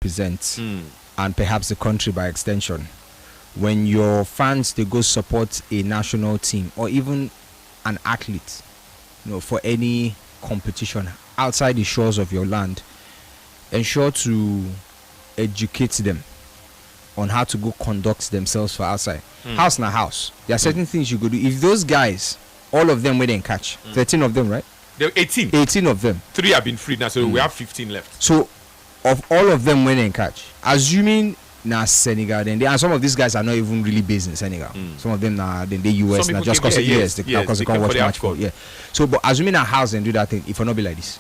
represent, and perhaps the country by extension. When your fans they go support a national team or even an athlete, for any competition outside the shores of your land, ensure to educate them on how to go conduct themselves for outside. House na house. There are certain things you could do. If those guys, all of them, we didn't catch, 13 of them, right? There were 18. 18 of them. 3 have been freed now, so we have 15 left. So, of all of them, we didn't catch. Assuming na Senegal, then and some of these guys are not even really based in Senegal. Some of them na then they US now just because they can't watch match for. Yeah. So, but assuming a house and do that thing, it will not be like this.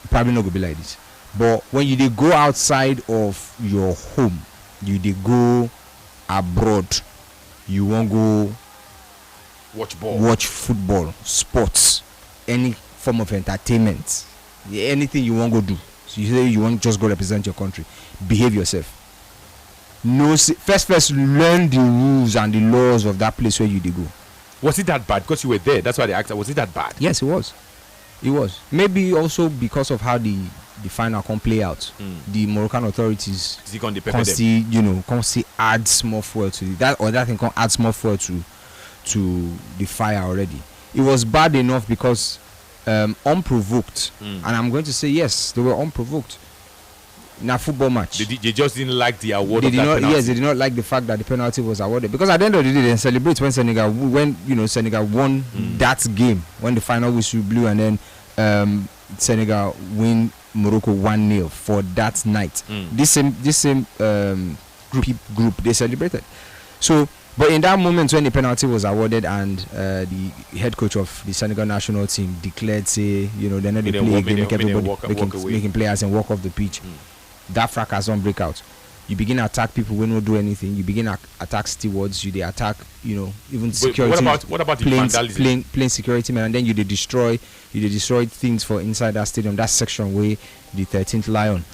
Probably not gonna be like this. But when you they go outside of your home, you they go abroad, you won't go watch football, sports, any form of entertainment, anything you won't go do. So you say you won't just go represent your country. Behave yourself. First learn the rules and the laws of that place where you did go. Was it that bad? Because you were there. That's why they asked. Was it that bad? Yes, it was. It was. Maybe also because of how the final can play out. The Moroccan authorities constantly add small fuel to that, or that thing can add small fuel to the fire already. It was bad enough because unprovoked, and I'm going to say yes, they were unprovoked. In a football match, they just didn't like the award. They did not like the fact that the penalty was awarded, because at the end of the day, they celebrate when Senegal won that game, when the final whistle blew, and then Senegal win Morocco 1-0 for that night. This same group they celebrated. So, but in that moment when the penalty was awarded and the head coach of the Senegal national team declared, say, they're not the play again, making players and walk off the pitch. That fracas don't break out. You begin to attack people when don't do anything. You begin to attack stewards. You they attack, even security. What about the vandalism? Plane security men, and then you destroy things for inside that stadium. That section where the 13th Lion,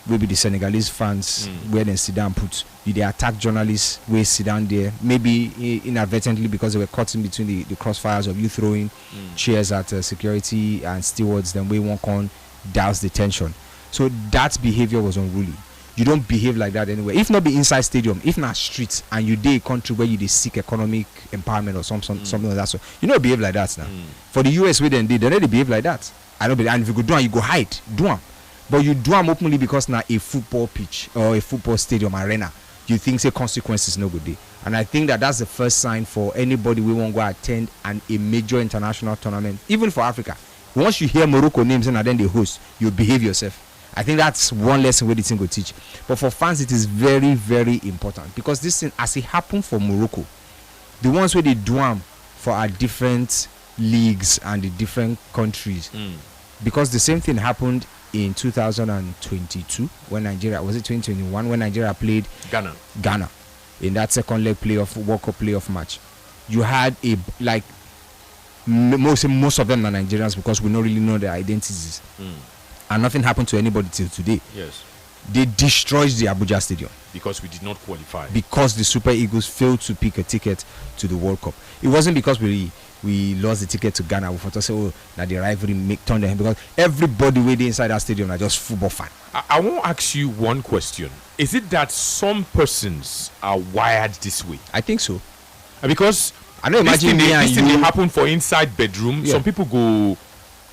will be the Senegalese fans where they sit down put. You they attack journalists where sit down there. Maybe inadvertently because they were caught in between the crossfires of you throwing chairs at security and stewards. Then we won't on douse the tension. So that behavior was unruly. You don't behave like that anywhere. If not be inside stadium, if not streets, and you dey a country where you dey seek economic empowerment or something like that, so you don't behave like that now. For the US way they don't behave like that. I don't believe. And if you go do it, you go hide, do them. But you do them openly because now a football pitch or a football stadium arena, you think say consequences no good day. And I think that's the first sign for anybody we won't go attend a major international tournament, even for Africa. Once you hear Morocco names and then they host, you behave yourself. I think that's one lesson where the thing will teach. But for fans, it is very, very important, because this thing, as it happened for Morocco, the ones where they do them for our different leagues and the different countries, because the same thing happened in 2022 when Nigeria, was it 2021 when Nigeria played Ghana in that second leg playoff World Cup playoff match. You had most of them are Nigerians, because we don't really know their identities. And nothing happened to anybody till today. Yes. They destroyed the Abuja Stadium. Because we did not qualify. Because the Super Eagles failed to pick a ticket to the World Cup. It wasn't because we lost the ticket to Ghana. We thought to say, that the rivalry turned them, because everybody waiting inside that stadium are just football fan. I want to ask you one question. Is it that some persons are wired this way? I think so. Because I know, imagine this thing happen for inside bedroom. Yeah. Some people go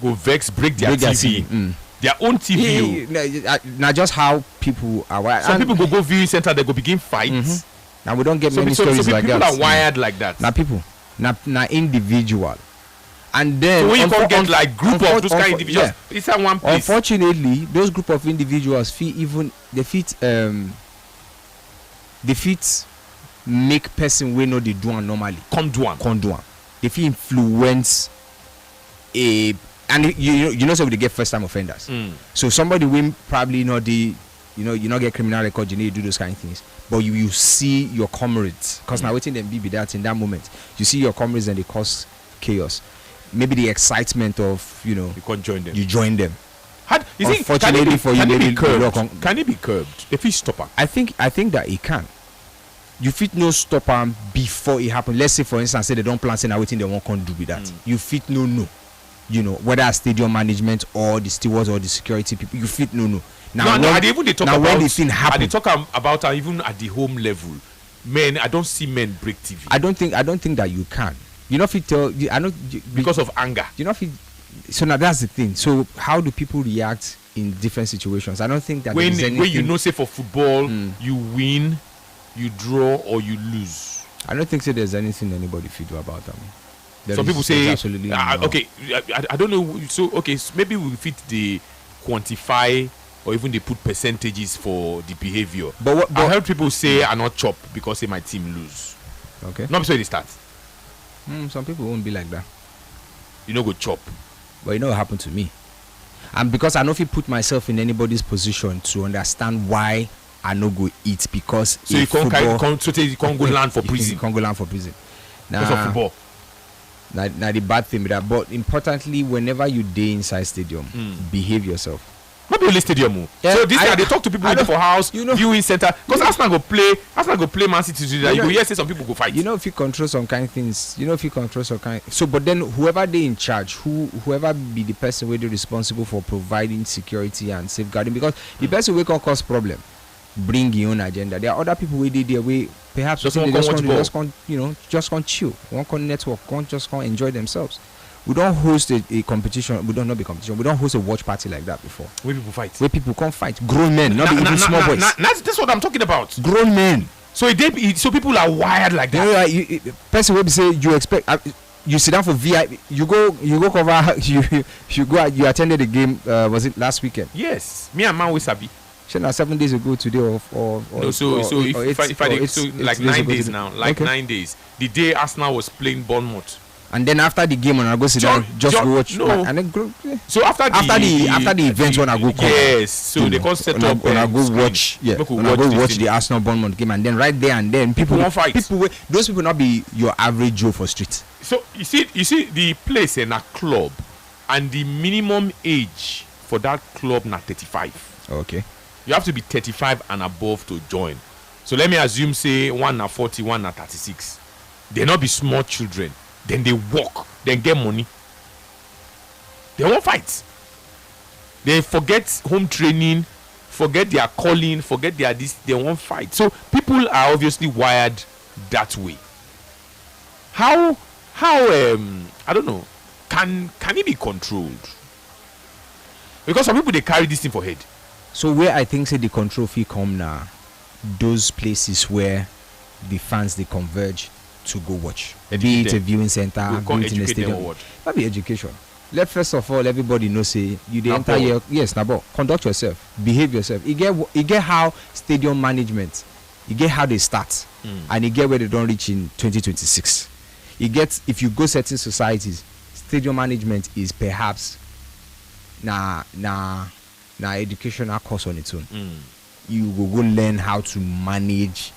vex, break their TV. Their own TV. Now just how people are wired. Some people go viewing center, they go begin fights. Now we don't get many stories like that. People are wired like that. Now people, now individual. And then so when you can't get like group of those kind of individuals, it's at one place. Unfortunately, those group of individuals make person we know they do it normally. Come do them. They fit influence a. And you know, so they get first time offenders. So somebody will probably not you not get criminal record, you need to do those kind of things. But you see your comrades, because now waiting them be that in that moment. You see your comrades and they cause chaos. Maybe the excitement of you can't join them. You join them. Unfortunately for you, maybe can it be curbed? If you stop her? I think that it can. You fit no stop them before it happens. Let's say for instance, say they don't plan, say now waiting they won't come do with that. You fit no. Whether stadium management or the stewards or the security people, you fit no. Now, even they talk about when the thing happened, they talk about even at the home level. Men, I don't see men break TV. I don't think that you can. You know, if you tell, I know because of anger. You know, so now that's the thing. So how do people react in different situations? I don't think that when you know, say for football, you win, you draw, or you lose. I don't think there's anything anybody feel do about them. Some people say absolutely okay. I don't know. So okay, so maybe we fit the quantify or even they put percentages for the behavior. But I heard people say I not chop because say my team lose. Okay. Not so they start. Some people won't be like that. You know, go chop. But you know what happened to me. And because I know if you put myself in anybody's position to understand why I no go eat, because so you can't go land for prison. You can't go land for prison. Because of football. Now the bad thing with that. But importantly, whenever you day inside stadium, behave yourself. Not only stadium. Yeah, so this guy they talk to people for house, viewing center. Because Arsenal go play Man City today. You go hear say some people go fight. You know if you control some kind of things. So but then whoever they in charge, whoever be the person where they responsible for providing security and safeguarding, because the person will cause problem. Bring your own agenda. There are other people where they their way. Perhaps just can't chill. One can network. Can't enjoy themselves. We don't host a competition. We don't know the competition. We don't host a watch party like that before. Where people fight. Where people can't fight. Grown men, not even small boys. That's what I'm talking about. Grown men. So people are wired like that. Person will be say you expect. You sit down for VIP. You go cover. You go. You attended the game. Was it last weekend? Yes. Me and man we sabi. 7 days ago today or no, so if I so like 9 days now, like okay. 9 days. The day Arsenal was playing Bournemouth. And then after the game, when I go sit down, just go watch. No. And then go. Yeah. So after the event, when I go cover, yes. So they can set up. When I go watch, when I go watch the Arsenal Bournemouth game, and then right there and then people won't fight. Those people not be your average Joe for street. So you see the place in a club, and the minimum age for that club na 35. Okay. You have to be 35 and above to join. So let me assume say one na 40, one na 36. They not be small children. Then they walk, then get money. They won't fight. They forget home training, forget their calling, forget their this. They won't fight. So people are obviously wired that way. How I don't know. Can it be controlled? Because some people they carry this thing for head. So where I think say the control fee come now, those places where the fans they converge to go watch. Be it a viewing center, be it in a stadium. That be education. First of all, everybody know say you the entire conduct yourself, behave yourself. You get how stadium management, you get how they start, and you get where they don't reach in 2026. You get if you go certain societies, stadium management is perhaps educational course on its own. You will go learn how to manage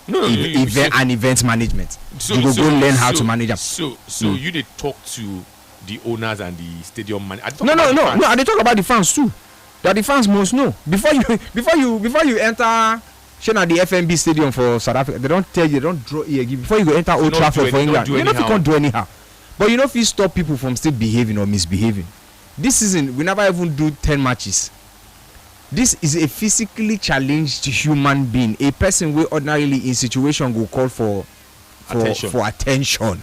event management. You will go learn how to manage them. So you did talk to the owners and the stadium man. No. I they talk about the fans too. That the fans must know before you enter. The FNB stadium for South Africa, they don't tell you, they don't draw ear before you go enter Old Trafford for England. You know if you can't do anyhow, but you know if you stop people from still behaving or misbehaving. This season we never even do 10 matches. This is a physically challenged human being, a person who ordinarily in situation will call for attention,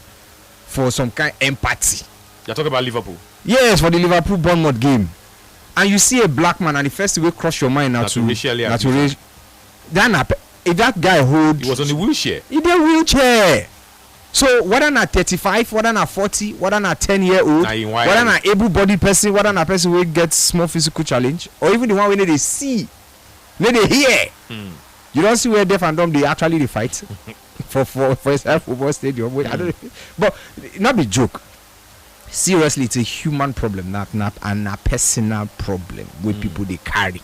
for some kind of empathy. You're talking about Liverpool? Yes, for the Liverpool Bournemouth game. And you see a black man, and the first thing will cross your mind now to if that guy he was on the wheelchair. He did wheelchair. So whether not 35, whether not 40, whether not 10-year-old, whether not able-bodied person, whether not person who gets small physical challenge, or even the one where they see, where they hear. You don't see where deaf and dumb they actually fight for a football stadium. I don't, but not be joke. Seriously, it's a human problem, not a personal problem where people they carry.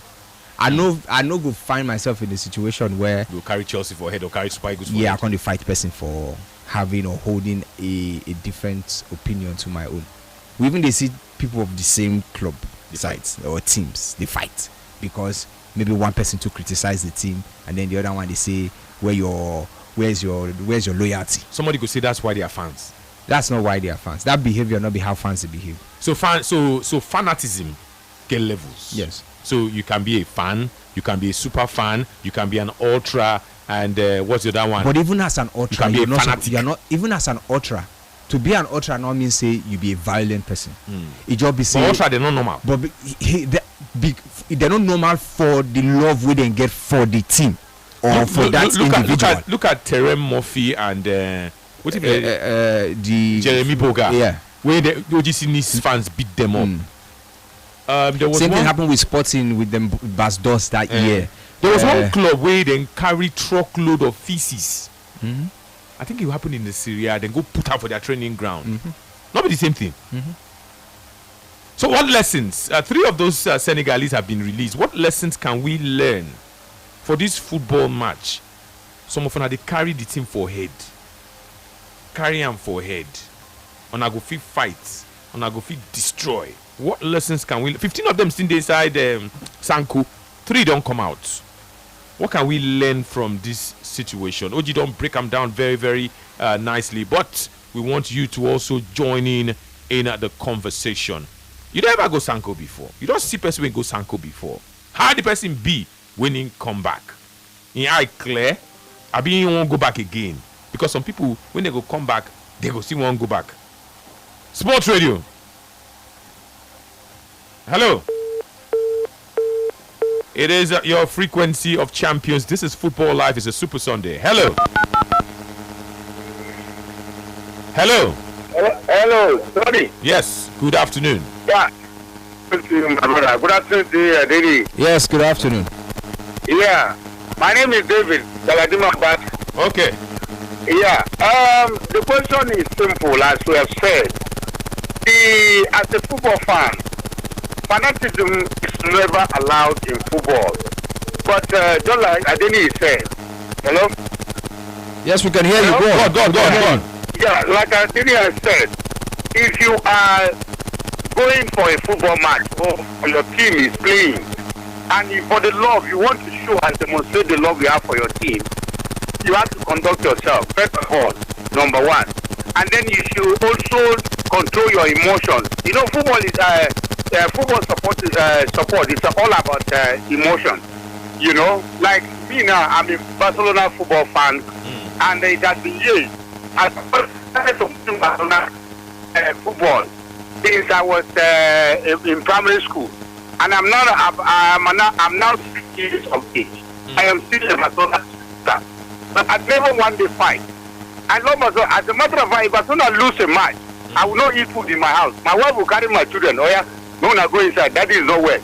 I know go find myself in a situation where you carry Chelsea for head or carry Super Eagles for head. I can't fight person for having or holding a different opinion to my own. We even they see people of the same club sides or teams, they fight because maybe one person to criticize the team and then the other one they say where's your loyalty. Somebody could say that's why they are fans. That's not why they are fans. That behavior not be how fans they behave. So fanatism get levels. Yes. So you can be a fan, you can be a super fan, you can be an ultra, and what's the other one? But even as an ultra, you can be a fanatic. You're not even as an ultra. To be an ultra not mean say you be a violent person. It just be say ultra they're not normal. But they're not normal for the love we then get for the team or for that individual. Look at Terem Murphy and what if the Jeremy Boga. Yeah. Where the OGC fans beat them up. There was same thing happened with Sporting with them Basdos that year. There was one club where they carry truckload of feces. I think it happened in the Syria. Then go put out for their training ground. Not be the same thing. So what lessons? 3 of those Senegalese have been released. What lessons can we learn for this football match? Some of them they carry the team for head. Carry them for head. On a go fit fight. On a go fit destroy. What lessons can we? 15 of them still inside Sanko. 3 don't come out. What can we learn from this situation? Oji don't break them down very, very nicely, but we want you to also join in the conversation. You don't ever go Sanko before. You don't see person when go Sanko before. How the person be when he come back? In eye clear, I mean, he won't go back again. Because some people, when they go come back, they go still won't go back. Sports Radio. Hello. It is your frequency of champions. This is Football Live. It's a Super Sunday. Hello. Hello. Hello. Sorry. Yes. Good afternoon. Yeah. Good afternoon, my brother. Good afternoon to you, Daddy. Yes, good afternoon. Yeah. My name is David Galadima. Okay. Yeah. The question is simple, as we have said. As a football fan, fanaticism is never allowed in football. But just like Adeni said, hello? Yes, we can hear you. Go on. Yeah, like Adeni has said, if you are going for a football match or your team is playing, and for the love, you want to show and demonstrate the love you have for your team, you have to conduct yourself, first of all, number one. And then you should also control your emotions. You know, football is football support is all about emotion. You know, like me now, I'm a Barcelona football fan, and it has been years. I started supporting Barcelona football since I was in primary school, and I'm now 6 years of age. I am still a Barcelona supporter, but I never won the fight. I love Barcelona. As a matter of fact, if Barcelona lose a match, I will not eat food in my house. My wife will carry my children. Oh yeah, no, I go inside. Daddy is nowhere.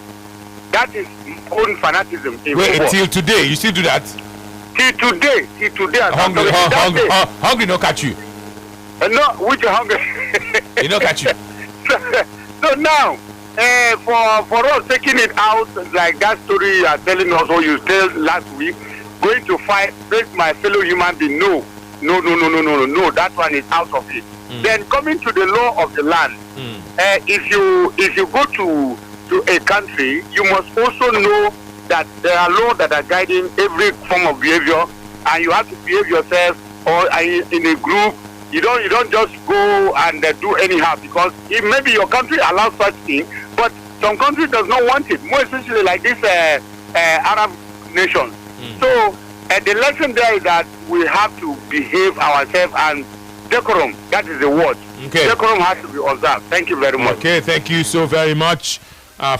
That is own fanatism. Wait, until today, you still do that? Till today. Hungry no catch you. No, which hungry? He no catch you. So now, for us taking it out like that story you are telling us, or you told last week, going to fight my fellow human being, no, that one is out of it. Then coming to the law of the land, if you go to a country, you must also know that there are laws that are guiding every form of behavior, and you have to behave yourself or in a group. You don't just go and do anyhow, because if maybe your country allows such thing, but some country does not want it. More especially like this Arab nations. So the lesson there is that we have to behave ourselves, and decorum, that is the word. Okay. Decorum has to be observed. Thank you very much. Okay, thank you so very much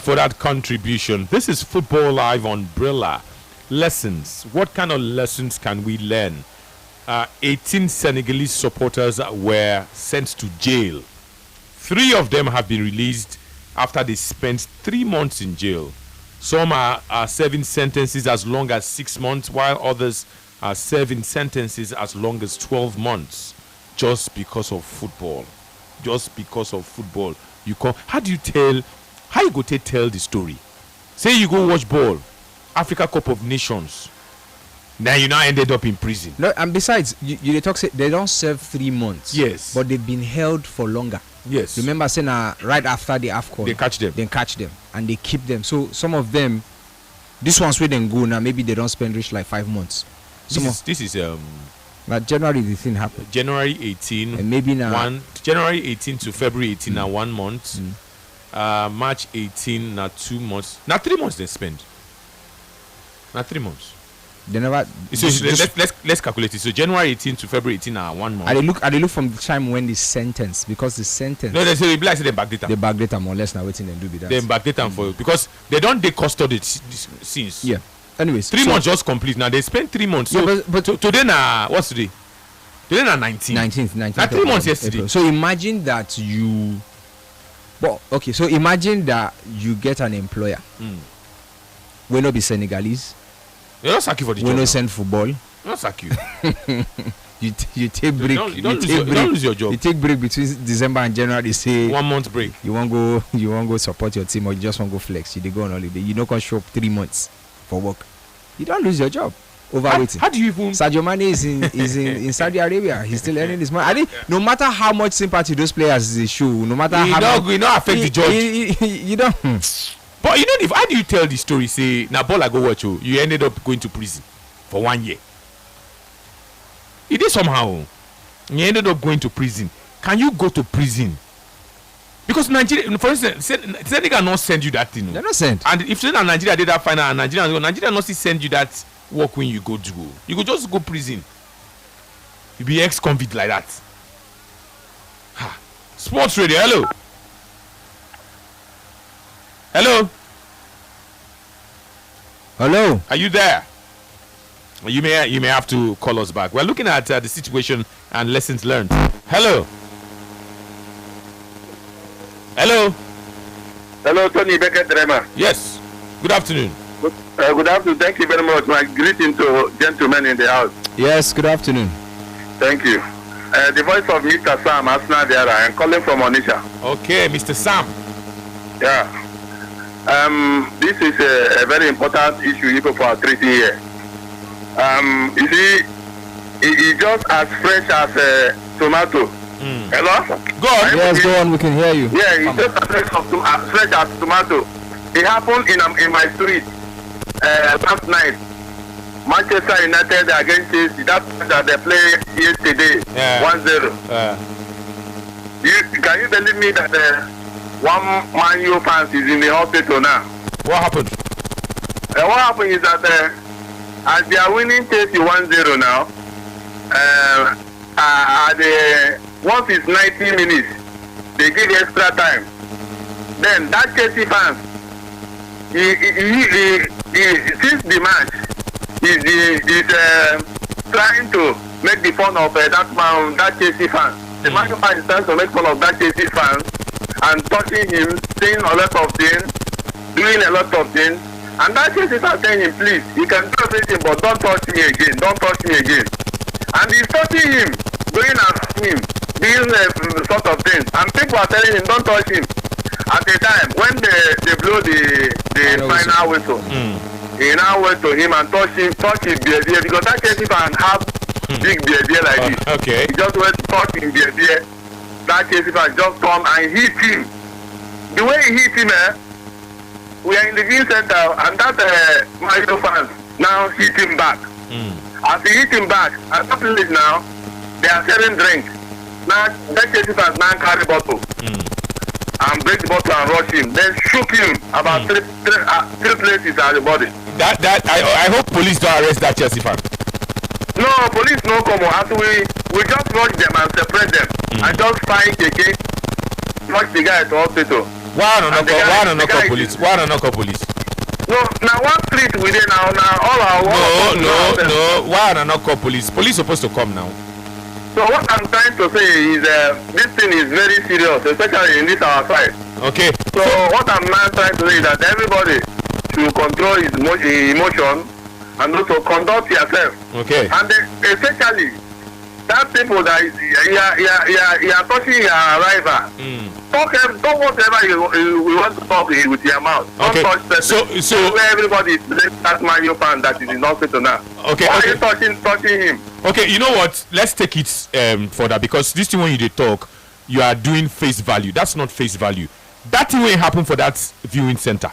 for that contribution. This is Football Live Umbrella. Lessons. What kind of lessons can we learn? 18 Senegalese supporters were sent to jail. 3 of them have been released after they spent 3 months in jail. Some are serving sentences as long as 6 months, while others are serving sentences as long as 12 months, just because of football. Just because of football. How you go tell the story? Say you go watch ball, Africa Cup of Nations, then you now ended up in prison. No, and besides, you talk say they don't serve 3 months. Yes, but they've been held for longer. Yes. Remember saying right after the AFCON, they catch them and they keep them. So some of them, this one's where they go now, maybe they don't spend like 5 months. This is but January the thing happened. January 18, and maybe now January 18 to February 18 now 1 month. March 18 na 2 months. Na 3 months they spend. Na 3 months. They never. So let's calculate it. So January 18 to February 18 are 1 month. I look from the time when the sentence, because the sentence. No, they say they backdate them. They backdate them, more or less now waiting and do be that. They backdate them for because they don't take custody since. Yeah. Anyways, 3 months just complete. Now they spend 3 months. So yeah, but today na what's today? Today na 19th. Na 3 months yesterday. April. So imagine that you. Well, okay. So imagine that you get an employer. Will not be Senegalese. They don't sack you for the job. Will not send football. They don't sack you. you take break. You don't lose your job. You take break between December and January. They say 1 month break. You won't go support your team, or you just want to go flex. You go on holiday. You don't come show up 3 months for work. You don't lose your job over waiting. How do you even? Sadio Mane is in Saudi Arabia. He's still earning his money. I think no matter how much sympathy those players show, no matter how much, not affect the judge. You don't. But you know, how do you tell the story? Say, na ball I go watch you ended up going to prison for 1 year. It is somehow. You ended up going to prison. Can you go to prison? Because Nigeria, for instance, Senegal not send you that thing. They're not sent. And if Nigeria did that final, and Nigeria not send you that work when you go to go. You go just go prison. You be ex-convict like that. Ha. Sports Radio, hello. Hello. Are you there? You may have to call us back. We're looking at the situation and lessons learned. Hello, Tony Beckett Dremer. Yes. Good afternoon. Good afternoon. Thank you very much. My greeting to gentlemen in the house. Yes. Good afternoon. Thank you. The voice of Mr. Sam Asna Diara. I'm calling from Onisha. Okay, Mr. Sam. Yeah. This is a very important issue you people are treating here. You see, it's just as fresh as a tomato. Hello? Go on. Yes, go on. We can hear you. Yeah, it's just as fresh as tomato. It happened in my street last night. Manchester United against Chelsea. That they played yesterday. 1-0. Can you believe me that one Man U fans is in the hospital now? What happened? What happened is that as they are winning Chelsea 1-0 now, once it's 90 minutes, they give extra time. Then that Chelsea fans, since the match, is trying to make the fun of that Chelsea fan. The Man U fan is trying to make fun of that Chelsea fan and touching him, saying a lot of things, doing a lot of things. And that Chelsea fan telling him, please, you can do everything, but don't touch me again. Don't touch me again. And he's touching him, going at him, doing sort of things. And people are telling him, don't touch him. At the time, when they blow the final whistle, he now went to him and touch his beard, because that Chelsea fan have big beard like this. Okay. He just went to touch his beard. That Chelsea fan just come and hit him. The way he hit him, we are in the viewing center, and that Mario fans now hit him back. As he hit him back, at that place now, they are selling drink. Now, that Chelsea fans now carry bottle and break the bottle and rush him. Then shook him about three places at the body. I hope police don't arrest that Chelsea fan. No, police no come. As we just rush them and separate them and just fight again. Rush the guy to hospital. Why not call police? No, now one street we dey now all our No. Why not call police? Police supposed to come now. So what I'm trying to say is this thing is very serious, especially in this our side. Okay. So what I'm now trying to say is that everybody should control his emotion and also conduct yourself. Okay. And especially that people that you are touching your rival. Talk whatever you want to talk with your mouth. Okay. Don't touch person. So where everybody is that Man U fan that is in hospital now. Okay. Why are you touching him? Okay, you know what? Let's take it further, because this thing when you talk, you are doing face value. That's not face value. That thing will happen for that viewing center.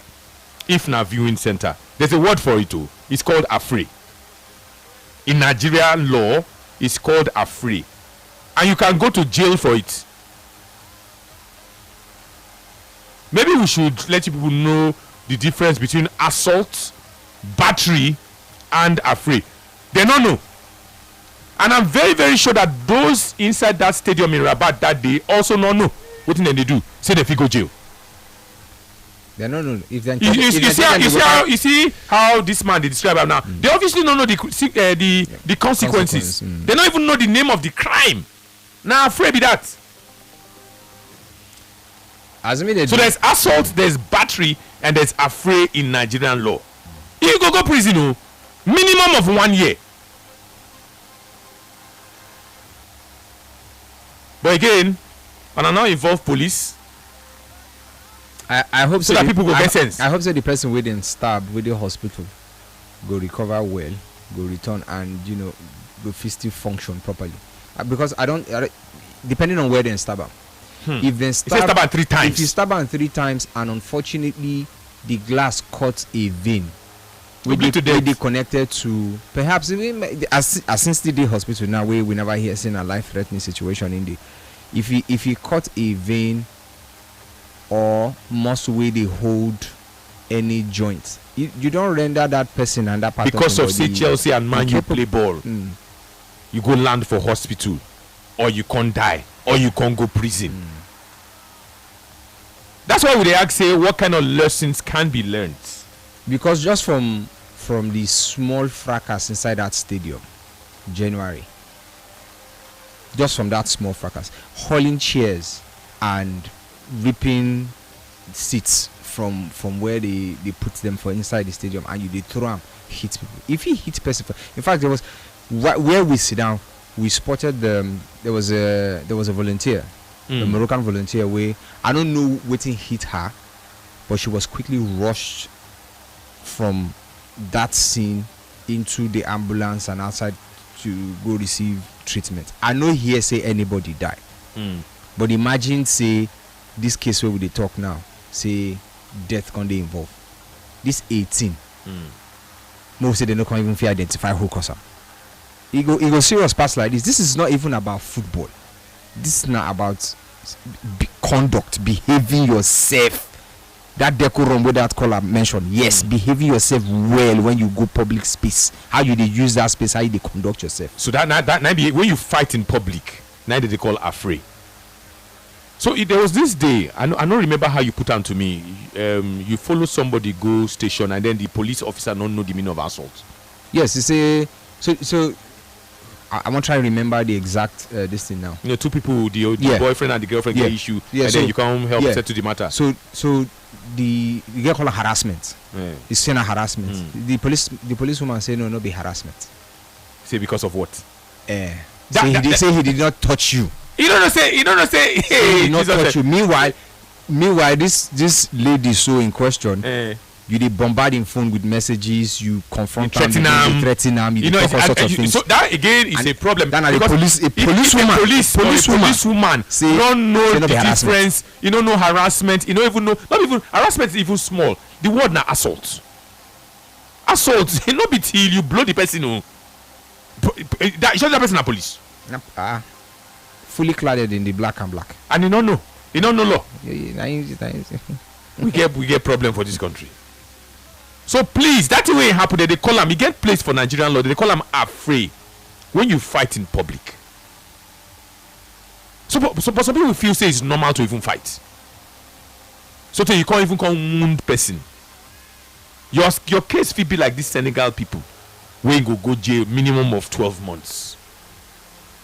If not viewing center, there's a word for it too. It's called afraid. In Nigerian law, it's called afraid, and you can go to jail for it. maybe we should let you people know the difference between assault, battery, and affray. They don't know. And I'm very, very sure that those inside that stadium in Rabat that day also don't know what thing they do. Say they fit go jail. They don't know. If they you see how this man they describe him now. They obviously don't know the consequences. They don't even know the name of the crime. Now afraid be that. So there's assault, there's battery, and there's affray in Nigerian law. You go prison, minimum of 1 year. But again, and I now involve police. I hope so that people go get sense. I hope so the person within stab with the hospital go recover well, go return, and go still function properly. Because I don't depending on where they stab him. If they stab him 3 times. If you stab him 3 times and unfortunately the glass cuts a vein, will be connected to perhaps even as since the hospital now we never hear seen a life-threatening situation in the if he cut a vein or muscle way they hold any joint, you don't render that person and that part because of say Chelsea and Man U play ball. You go land for hospital, or you can't die, or you can't go prison. That's why we ask say what kind of lessons can be learned. Because just from the small fracas inside that stadium, January, just from that small fracas, hauling chairs and ripping seats from where they put them for inside the stadium, and they throw them, hit people. If he hits person, in fact, there was where we sit down, we spotted there was a volunteer, a Moroccan volunteer, where I don't know what hit her, but she was quickly rushed from that scene into the ambulance and outside to go receive treatment. I know here say anybody died, but imagine say this case where we talk now, say death can they involve this 18. Most say they don't even feel identify who caused her. It go serious pass like this. This is not even about football. This is not about conduct, behaving yourself. That decorum where that caller mentioned, yes, behaving yourself well when you go public space. How you they use that space, how you they conduct yourself. So that be when you fight in public, neither they call affray. So there was this day, I don't remember how you put on to me. You follow somebody go station, and then the police officer don't know the meaning of assault. Yes, you say so. I want to try to remember the exact this thing now. Two people, the boyfriend and the girlfriend get issue, and then you come help settle the matter. So the girl call harassment. It's saying a harassment. The policewoman say no be harassment. Say because of what? They say he did not touch you. He don't say. Hey, he did not touch you. Meanwhile, this lady so in question. You did bombard him phone with messages. You confront him, you threaten him. You talk all sorts of things. So that again is a problem. Then a policewoman say don't know the difference. You don't know harassment. You don't even know. Not even harassment is even small. The word now assault. Assault. It not be till you blow the person. That shows that person a police. Fully clad in the black and black. And you don't know. You don't know law. We get problem for this country. So please, that way it happen. They call them. You get place for Nigerian law. They call them affray when you fight in public. But some people feel say it's normal to even fight. So you can't even call wound person. Your case will be like this Senegal people, where you go jail minimum of 12 months.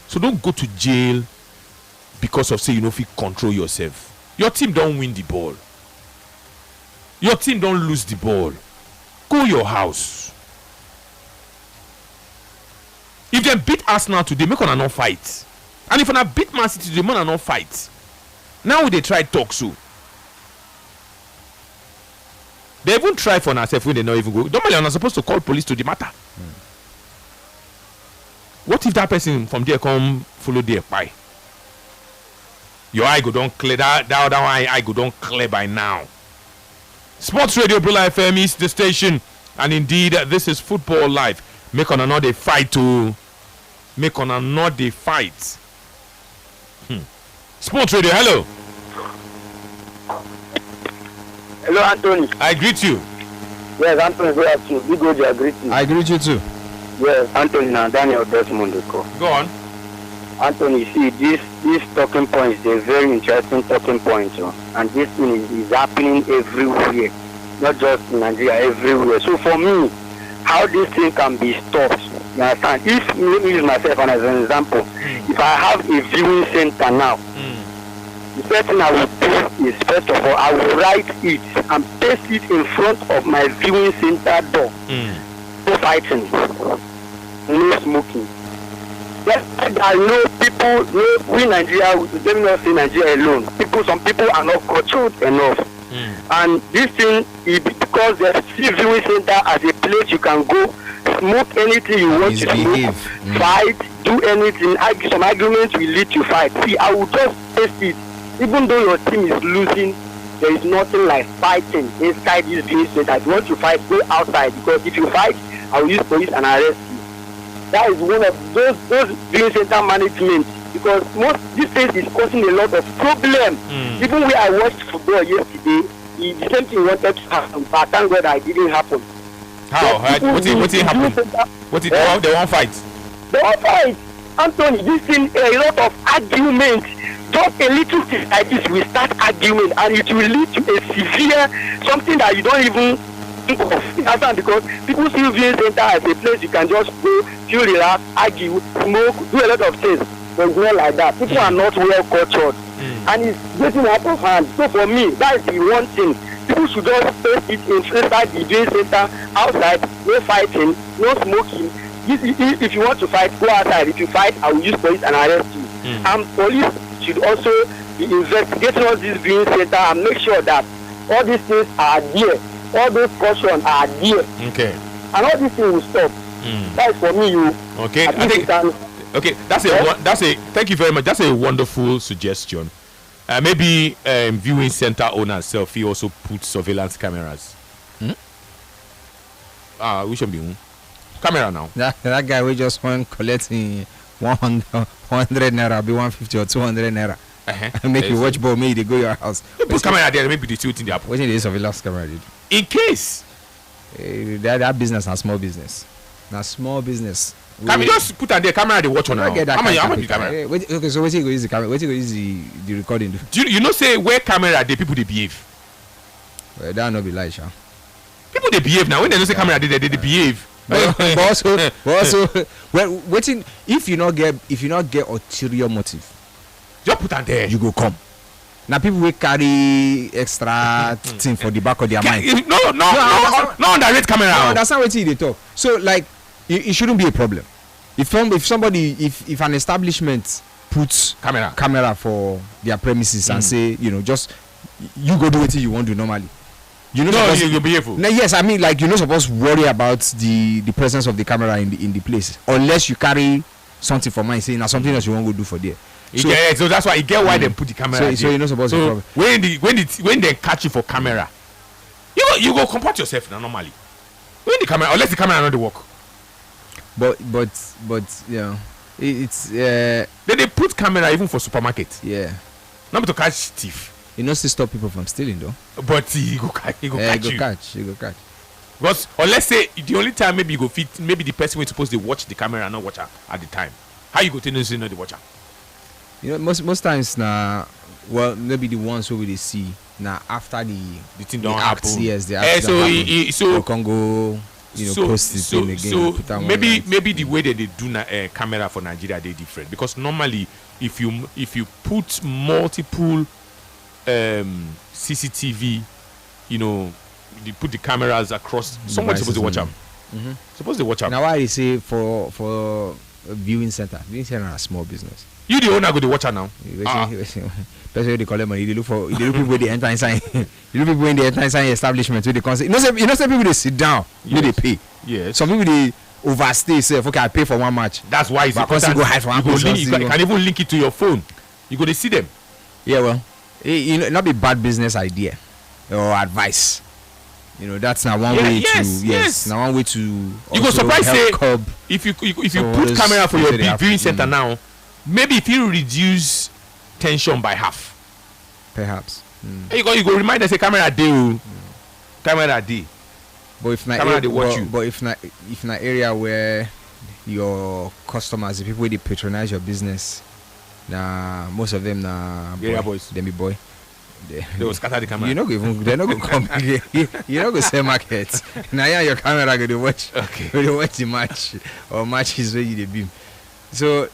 So don't go to jail because of say you know if you control yourself. Your team don't win the ball. Your team don't lose the ball. Go your house. If they beat Arsenal today, make on not fight. And if they beat Man City today, make on not fight. Now they try talk so. They even try for themselves when they not even go. Normally, I'm not supposed to call police to the matter. What if that person from there come follow their pie? Your eye go don't clear. That other eye go don't clear by now. Sports Radio Brula FM is the station, and indeed this is Football Live. Make on another fight to make on another fight. Sports Radio, hello. Hello, Anthony. I greet you. Yes, Anthony, go at you. Big Oji, I greet you. I greet you too. Yes, Anthony, now Daniel Desmond, they call. Go on. Anthony, see, this talking point is a very interesting talking point, and this thing is happening everywhere, not just in Nigeria, everywhere. So for me, how this thing can be stopped, you understand? If, let me use myself as an example, if I have a viewing center now, the first thing I will do is, first of all, I will write it and paste it in front of my viewing center door. No fighting, no smoking. Yes, I know people, we Nigeria, let me not say Nigeria alone. Some people are not cultured enough. And this thing is because there's still viewing center as a place you can go, smoke anything you want to smoke, fight, do anything, some arguments will lead to fight. See, I will just test it. Even though your team is losing, there is nothing like fighting inside this viewing center. If you want to fight, go outside, because if you fight, I will use police and arrest you. That is one of those viewing center management, because this place is causing a lot of problem. Even where I watched football yesterday, the same thing wanted to happen, but thank God it didn't happen. How? What did happen? They won't fight? They won't fight. Anthony, this thing, a lot of argument. Just a little thing like this will start argument, and it will lead to a severe something that you don't even think of. Because people see viewing center as a place you can just go, feel relaxed, argue, smoke, do a lot of things. But it's not like that. People are not well cultured, and it's getting out of hand. So for me, that is the one thing. People should just face it inside the viewing center, outside, no fighting, no smoking. If you want to fight, go outside. If you fight, I will use police and arrest you. And police should also be investigating all these viewing center and make sure that all these things are there, all those cautions are there. Okay. And all these things will stop. That is for me. Okay. I think. Okay. That's a. Thank you very much. That's a wonderful suggestion. Maybe viewing center owner self, he also put surveillance cameras. We should be camera now. That guy we just went collecting 100 naira, be 150 or 200 naira. Make you watch ball, maybe they go your house. Put camera there, maybe they shoot in the app. What is the surveillance camera? Dude? In case that business is small business. Now small business. Can we just put on the camera they watch on now? How much the camera? Okay, so wait till you go use the camera. Wait till you go use the recording. Do you know say where camera the people they behave? Well, that not be lie, sha. People they behave now. When they don't say camera they behave. But also, well, waiting. If you not get ulterior motive, just put on there. You go come. Now people will carry extra thing for the back of their mind. No, underrate camera. No, that's not what they talk. So like, it shouldn't be a problem. If an establishment puts camera for their premises and say, just you go do what you want to do normally. You're behave. No, yes, I mean like you're not supposed to worry about the presence of the camera in the place unless you carry something for mind saying now something else you want to do for there. So that's why you get why they put the camera there. So you're not supposed to. When they catch you for camera, you go comport yourself now normally. When the camera, unless the camera not the work. But yeah, it's they put camera even for supermarket. Yeah. Not to catch thief. You know, still stop people from stealing though. But he go catch you. Catch. Because unless say the only time maybe you go fit, maybe the person was supposed to watch the camera and not watch her at the time. How you go to know the watcher? Most times now, well, maybe the ones who will see now after the thing don't happen. Yes, the act so you can go, post it in again. So maybe the way that they do camera for Nigeria they different, because normally if you put multiple CCTV, you put the cameras across. Somebody's supposed to watch them. Supposed to watch them. Now why they say for a viewing center are a small business. You the owner go to watch her now. Person they collect money. They look people where they enter inside. You look people when they enter inside establishment where they come. You know some people they sit down. Yes. They pay. Yes. Some people they overstay. Say okay, I pay for one match. That's why it's important. Go hide for one you can even link it to your phone. You go to see them. Yeah, well, not be bad business idea or advice. That's now one way to now one way to. You go surprise say if you put camera for your big viewing center now, maybe if you reduce tension by half, perhaps. You go remind us a camera deal. camera dey. But if Camera dey watch you. But if na area where your customers, the people wey dey patronize your business, most of them na area boys. Dem be boy. They will scatter the camera. You know, they're not gonna come. You know, go sell market. Now, your camera go to watch. Okay. Go to watch the match or matches where you dey beam. So,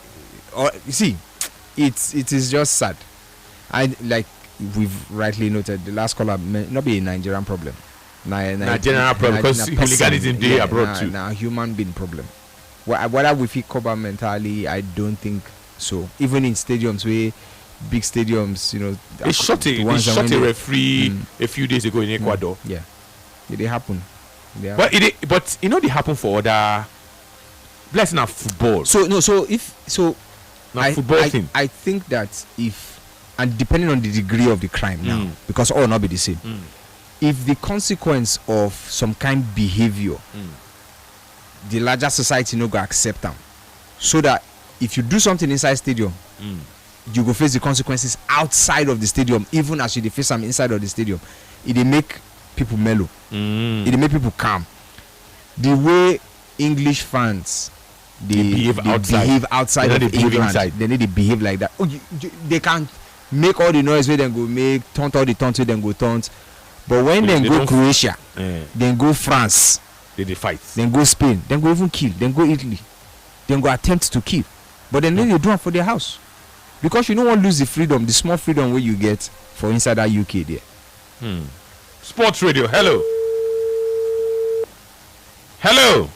you see, it is just sad. Like we've rightly noted, the last caller may not be a Nigerian problem. Na general problem because hooliganism dey abroad too. Now, human being problem. Whether we feel cover mentally, I don't think so. Even in stadiums where. Big stadiums, you know. They shot a referee a few days ago in Ecuador. Yeah, they happen. But you know they happen for other. Bless na football. I think that and depending on the degree of the crime now, because all not be the same. If the consequence of some kind behavior, the larger society no go accept them, so that if you do something inside stadium. You go face the consequences outside of the stadium, even as you face them inside of the stadium. It make people mellow. It make people calm. The way English fans they behave outside of England, they need to behave like that. They can make all the noise where they go make, taunt all the taunts where they go taunt. But when they go Croatia, then go France, they fight. Then go Spain, then go even kill, then go Italy, then go attempt to kill. But then they do it for their house. Because you don't want to lose the freedom, the small freedom where you get for inside that UK there. Sports Radio, hello. Hello.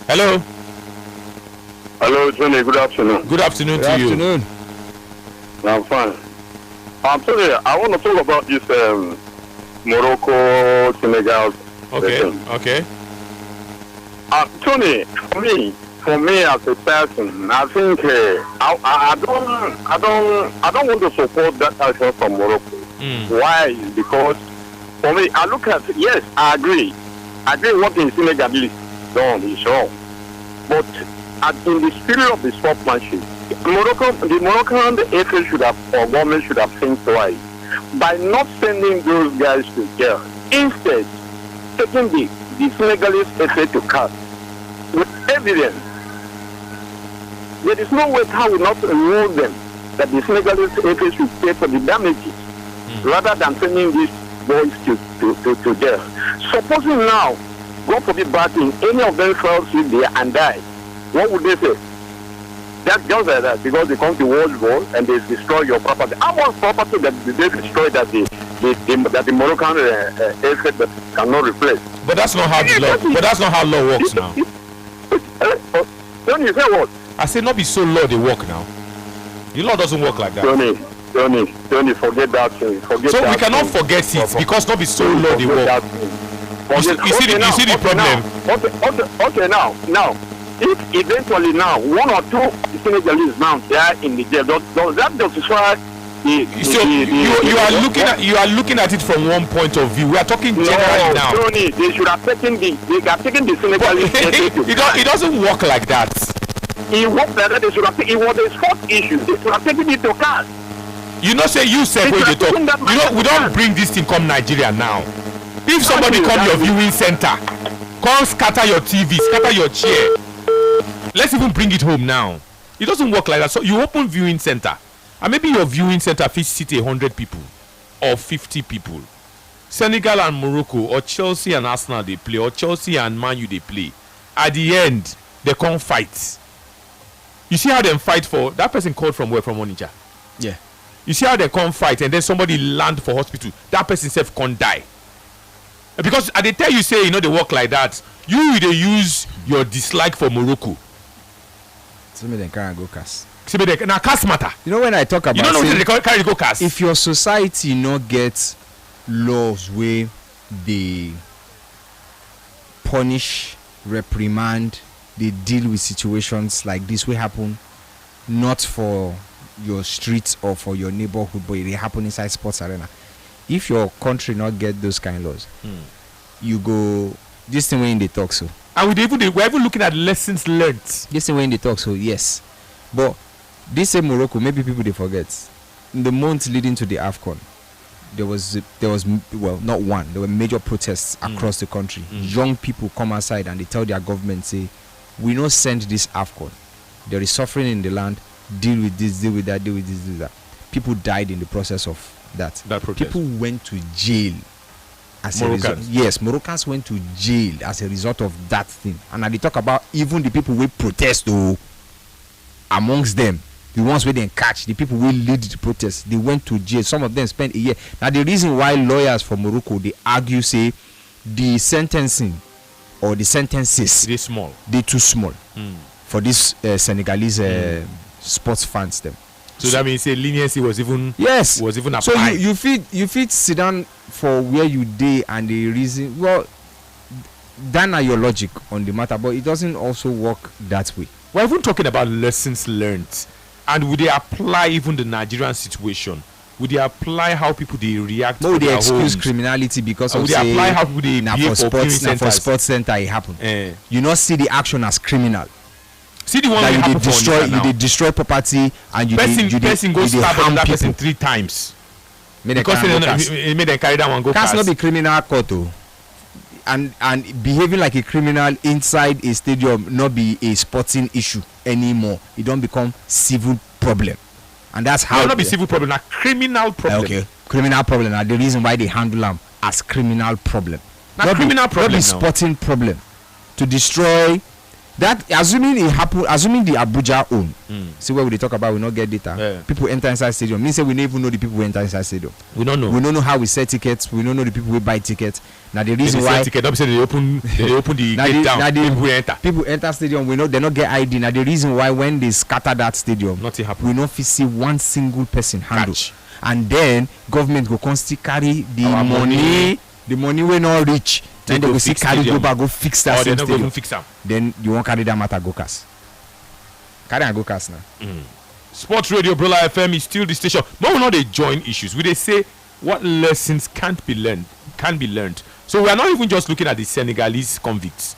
Hello. Hello, Johnny. Good afternoon. Good afternoon to you. Good afternoon. I'm fine. I'm sorry. I want to talk about this Morocco, Senegal. Okay. Tony, for me as a person, I think I don't want to support that action from Morocco. Why? Because for me, I look at yes, I agree what the Senegalese done is wrong, but in the spirit of the sportsmanship, the Moroccan FA should have or government should have think twice by not sending those guys to jail. Instead, taking the Senegalese FA to court with evidence. There is no way how we not rule them that the Senegalese FA should pay for the damages rather than sending these boys to jail. Supposing now, God forbid bad thing, any of them fell sick there and die, what would they say? That's just like that because they come to World War and they destroy your property. How much property that they destroy that the Moroccan FA that cannot replace? But that's not how the law. But that's not how law works now. Don't you say what? I say not be so law they work now. The law doesn't work like that. Tony, forget that thing. We cannot forget it because not be so law they work. You see the problem. Okay, now, if eventually now one or two Senegalese now they are in the jail, does that justify you are looking at it from one point of view. We are talking generally now. Tony, they should have taken the Senegalese. It doesn't work like that. It worked like that. They should have taken. It was a sport issue. They should have taken it to court. You know, say you said when they talk. We don't bring this thing come Nigeria now. If somebody come your viewing center, come scatter your TV, scatter your chair. Let's even bring it home now. It doesn't work like that. So you open viewing center, and maybe your viewing center fits sit 100 people or 50 people. Senegal and Morocco, or Chelsea and Arsenal they play, or Chelsea and Man U they play. At the end, they can't fight. You see how they fight for that person called from where? From Onitsha. Yeah. You see how they can't fight and then somebody land for hospital. That person self can't die. Because they tell you say they work like that. You they use your dislike for Morocco. So me then carry go cast. Now cast matter. You know when I talk about you don't know they carry go cast. If your society not get laws where they punish, reprimand, they deal with situations like this will happen, not for your streets or for your neighborhood, but they happen inside sports arena. If your country not get those kind of laws, you go this thing when they talk so. And we're even looking at lessons learned. This thing when they talk so, yes. But this same Morocco, maybe people they forget. In the months leading to the AFCON, there was well, not one, there were major protests across the country. Young people come outside and they tell their government, say, we not send this AFCON. There is suffering in the land. Deal with this, deal with that, deal with this, deal with that. People died in the process of that. protest. People went to jail as a result. Moroccans. Yes, Moroccans went to jail as a result of that thing. And now they talk about even the people who protest, amongst them, the ones where they catch, the people who lead the protest, they went to jail. Some of them spent a year. Now the reason why lawyers from Morocco, they argue, say, the sentencing or the sentences, They small. they too small for these Senegalese sports fans them. So that means say leniency was even Yes. applied. So you fit sit down for where you dey and the reason, well, that are your logic on the matter, but it doesn't also work that way. We're even talking about lessons learned, and would they apply even the Nigerian situation? Would they apply how people they react No, to they their excuse homes? criminality because of Would they say apply how people they na behave for for sports, na for centers? sports center it happen. Eh. You not see the action as criminal. See the one That wey you happen dey for destroy, Onitsha you now. dey destroy property and you person go dey stab harm another person people. 3 times Make dem because carry am go say cast. they make them carry that one go Cast cast. not be criminal court o. And behaving like a criminal inside a stadium not be a sporting issue anymore. It don't become civil problem, and that's how. No, not be civil problem, na criminal problem. Okay, criminal problem. And the reason why they handle them as criminal problem. Na criminal problem Not be now. sporting problem. To destroy that, assuming it happen, assuming the Abuja own. See where we dey talk about we not get data. Yeah. People enter inside stadium. Means say we don't even know the people who enter inside stadium. We don't know. We don't know how we sell tickets. We don't know the people who buy tickets. Now the They reason sell why ticket, don't be say they open the na gate the- down. na the- People will enter. people enter stadium, we know they not get ID. Now the reason why when they scatter that stadium, Nothing happen. we not fit see one single person handle. Catch. And then government go constantly carry the Our money. the money we not reach. Then they go go see fix carry stadium. go back, go fix that Or they same not go even stadium. fix am. Then you won't carry that matter go cast. Carry and go cast now. Sports Radio Brola FM is still the station. But we know they join issues. We they say what lessons can't be learned. So we are not even just looking at the Senegalese convicts.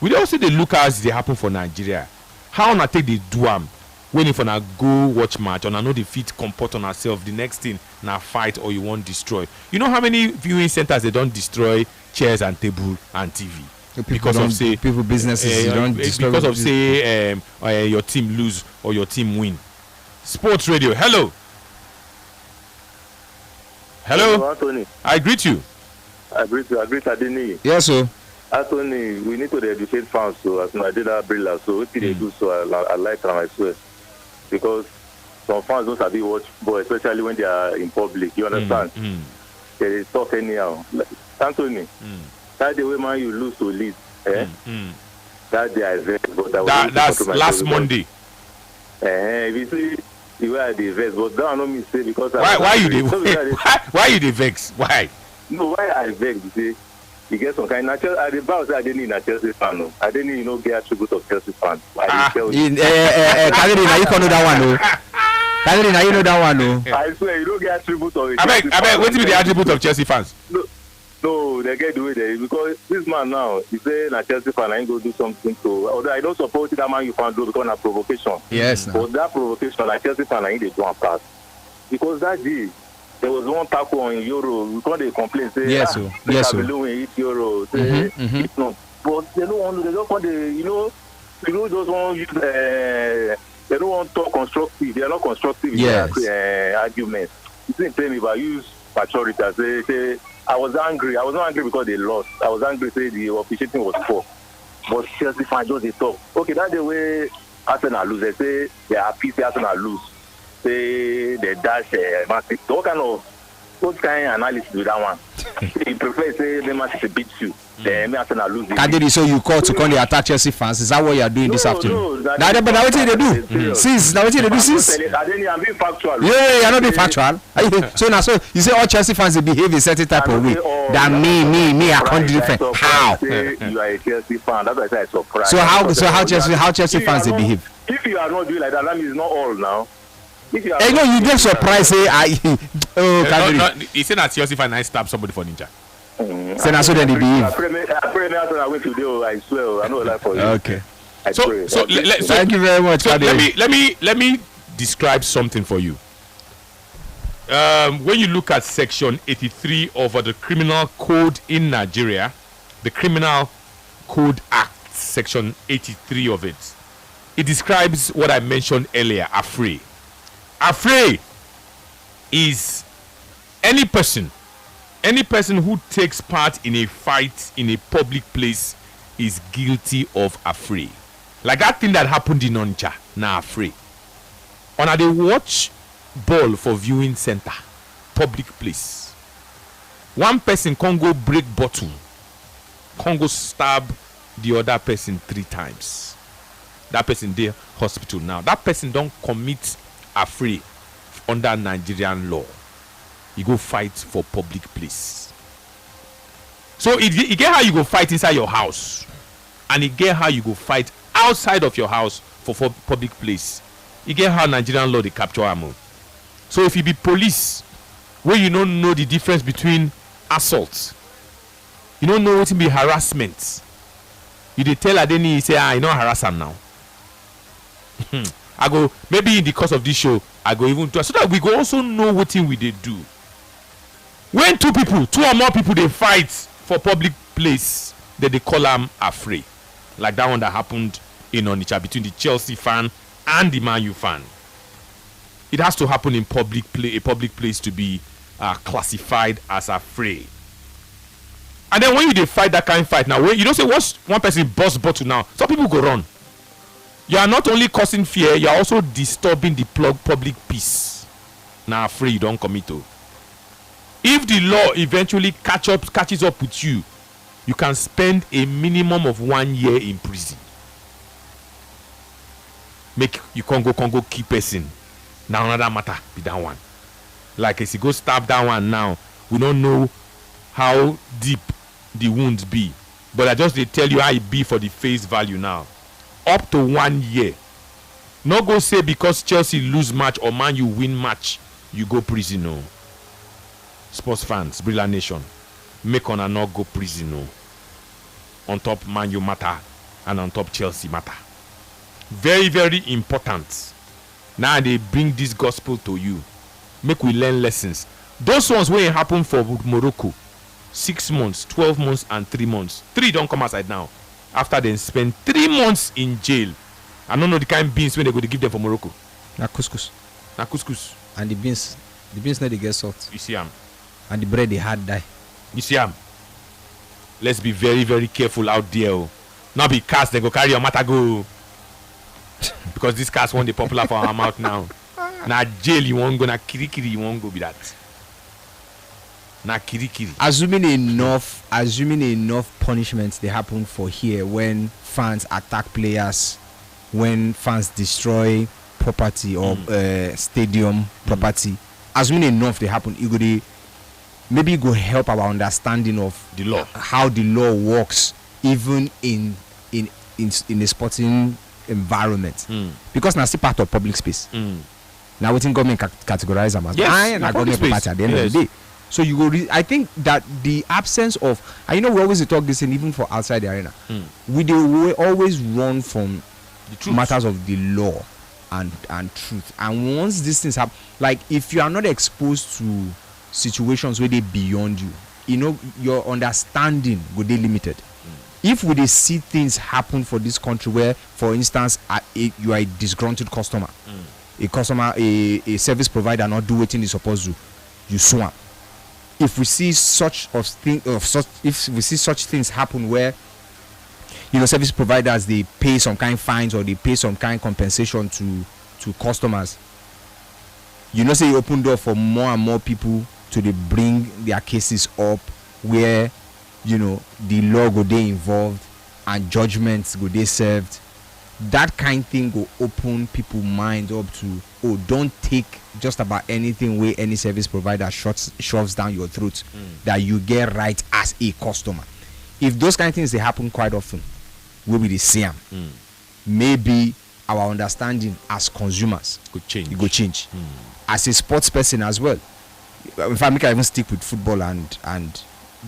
We dey also they look as they happen for Nigeria. How na take they do am when if na go watch match or na no dey fit comport on ourselves, the next thing na fight or you want destroy. You know how many viewing centers they don't destroy chairs and table and TV because of say people businesses you don't destroy because of say your team lose or your team win. Sports Radio, hello. Hello, Anthony. I greet you. I greet Adeni. Yes, so Anthony, we need to educate fans. So as I did that brilla, so what they do? So I like them, I swear, because some fans don't sabi watch ball, especially when they are in public. You understand? They talk anyhow. Like, Anthony, that day when man you lose to lead, that day I vex, but I was That's last Monday. If you see the way I dey vex, but that one no mean say because Why you dey why you dey vex? Why? No, why I vex be say you get some kind natural. I dey bow say I didn't need a Chelsea fan. No, I didn't you know get attribute of Chelsea fan. I dey tell you. Kadiri, now you can know that one, no. Kadiri, now you know that one, no. I swear you don't get attribute of. I beg, what be the attribute of Chelsea fans? No, they get the way they because this man now he say na Chelsea fan I ain't go do something to. Although I don't support that man you can do because na provocation. Yes. But that provocation like Chelsea fan I ain't dey do am pass because that day there was one tackle on Euro. We can't dey complain say Yes, sir. Yes, sir. below when hit Euro say it's not. But they don't want they just want the you know just want use they don't want talk constructive. They are not constructive Yes. in their arguments. You didn't tell me but use maturity. I say I was angry. I was not angry because they lost. I was angry say the officiating was poor. But Chelsea fans just they talk. Okay, that the way Arsenal lose. They say they are happy say Arsenal lose. Say they dash Man City. So what kind of analysis do that one? You prefer say the Man City beats you. Then Arsenal lose. Kadiri, so you call to come the attack Chelsea fans? Is that what you are doing this afternoon? No, Now, but now what they do? Since now what they do since? I'm being factual. Yeah, you're not being factual. So now, so you say all Chelsea fans they behave a certain type of way. That me, I can't do different. How? You are a Chelsea fan. That's why I say I surprised. So how Chelsea fans they behave? If you are not doing like that, that means not all now. If you are Hey, no, you get surprised. Say Kadiri. He said that Chelsea fan I stab somebody for ninja. Say now so then they behave. I pray I went today. I swear, I know that for you. Okay. So Thank you very much, So Kadiri. let me describe something for you. when you look at section 83 of the Criminal Code in Nigeria, the Criminal Code Act, section 83 of it, it describes what I mentioned earlier, affray. Affray is any person who takes part in a fight in a public place is guilty of affray. Like that thing that happened in Onitsha, now affray. On they watch ball for viewing center, public place. One person can go break bottle, can go stab the other person 3 times. That person there hospital now. That person don't commit affray under Nigerian law. You go fight for public place. So it get how you go fight inside your house, and it get how you go fight outside of your house for public place. You get how Nigerian law they capture ammo. So if you be police, where you don't know the difference between assault, you don't know what to be harassment. You dey tell Adeni, you say, you don't harass him now. I go, maybe in the course of this show, I go even do so that we go also know what thing we dey do. When 2 or more people they fight for public place, they call them affray. Like that one that happened in Onitsha between the Chelsea fan and the Man U fan. It has to happen in a public place to be classified as affray. And then when you dey fight that kind of fight, now when you don't say once one person burst bottle now, some people go run. You are not only causing fear, you are also disturbing the public peace. Now affray you don't commit to. If the law eventually catches up with you, you can spend a minimum of 1 year in prison. Make you can't go keep person. Now another matter be that one. Like if you go stab that one now, we don't know how deep the wounds be. But I just they tell you how it be for the face value now. Up to 1 year. No go say because Chelsea lose match or Man U win match, you go prison. No. Sports fans, Brilliant Nation, make on and not go prison. No. On top Man U matter and on top Chelsea matter. Very, very important. Now they bring this gospel to you. Make we learn lessons. Those ones when it happen for Morocco, 6 months, 12 months, and 3 months. 3 don't come outside now. After they spend 3 months in jail. I don't know the kind of beans when they go to give them for Morocco. Na couscous. And the beans now they get salt. You see them. And the bread they had die. You see them. Let's be very, very careful out there. Oh. Not be cast, they go carry your matter go. Because this cast won't be popular for our mouth now. Na jail you won't go, na kirikiri you won't go be that. Na kirikiri. Assuming enough punishments they happen for here when fans attack players, when fans destroy property or stadium property. Assuming enough they happen, maybe it go help our understanding of the law, how the law works, even in a sporting environment. Because now still part of public space. Now we think government categorize them as government property at the end of the day. So you go. I think that the absence of, and we always talk this, and even for outside the arena, we always run from the matters of the law and truth. And once these things happen, like if you are not exposed to situations where they beyond you, your understanding will be limited. If we see things happen for this country where, for instance, you are a disgruntled customer, a service provider not do what he's supposed to, you sue. If we see such things happen where service providers they pay some kind of fines or they pay some kind of compensation to customers, say you open door for more and more people to bring their cases up where the law go they involved and judgments go they served. That kind of thing will open people's mind up to, don't take just about anything where any service provider shoves down your throat that you get right as a customer. If those kind of things they happen quite often, we will see them. Maybe our understanding as consumers could change. It could change. As a sports person as well. In fact, I can even stick with football and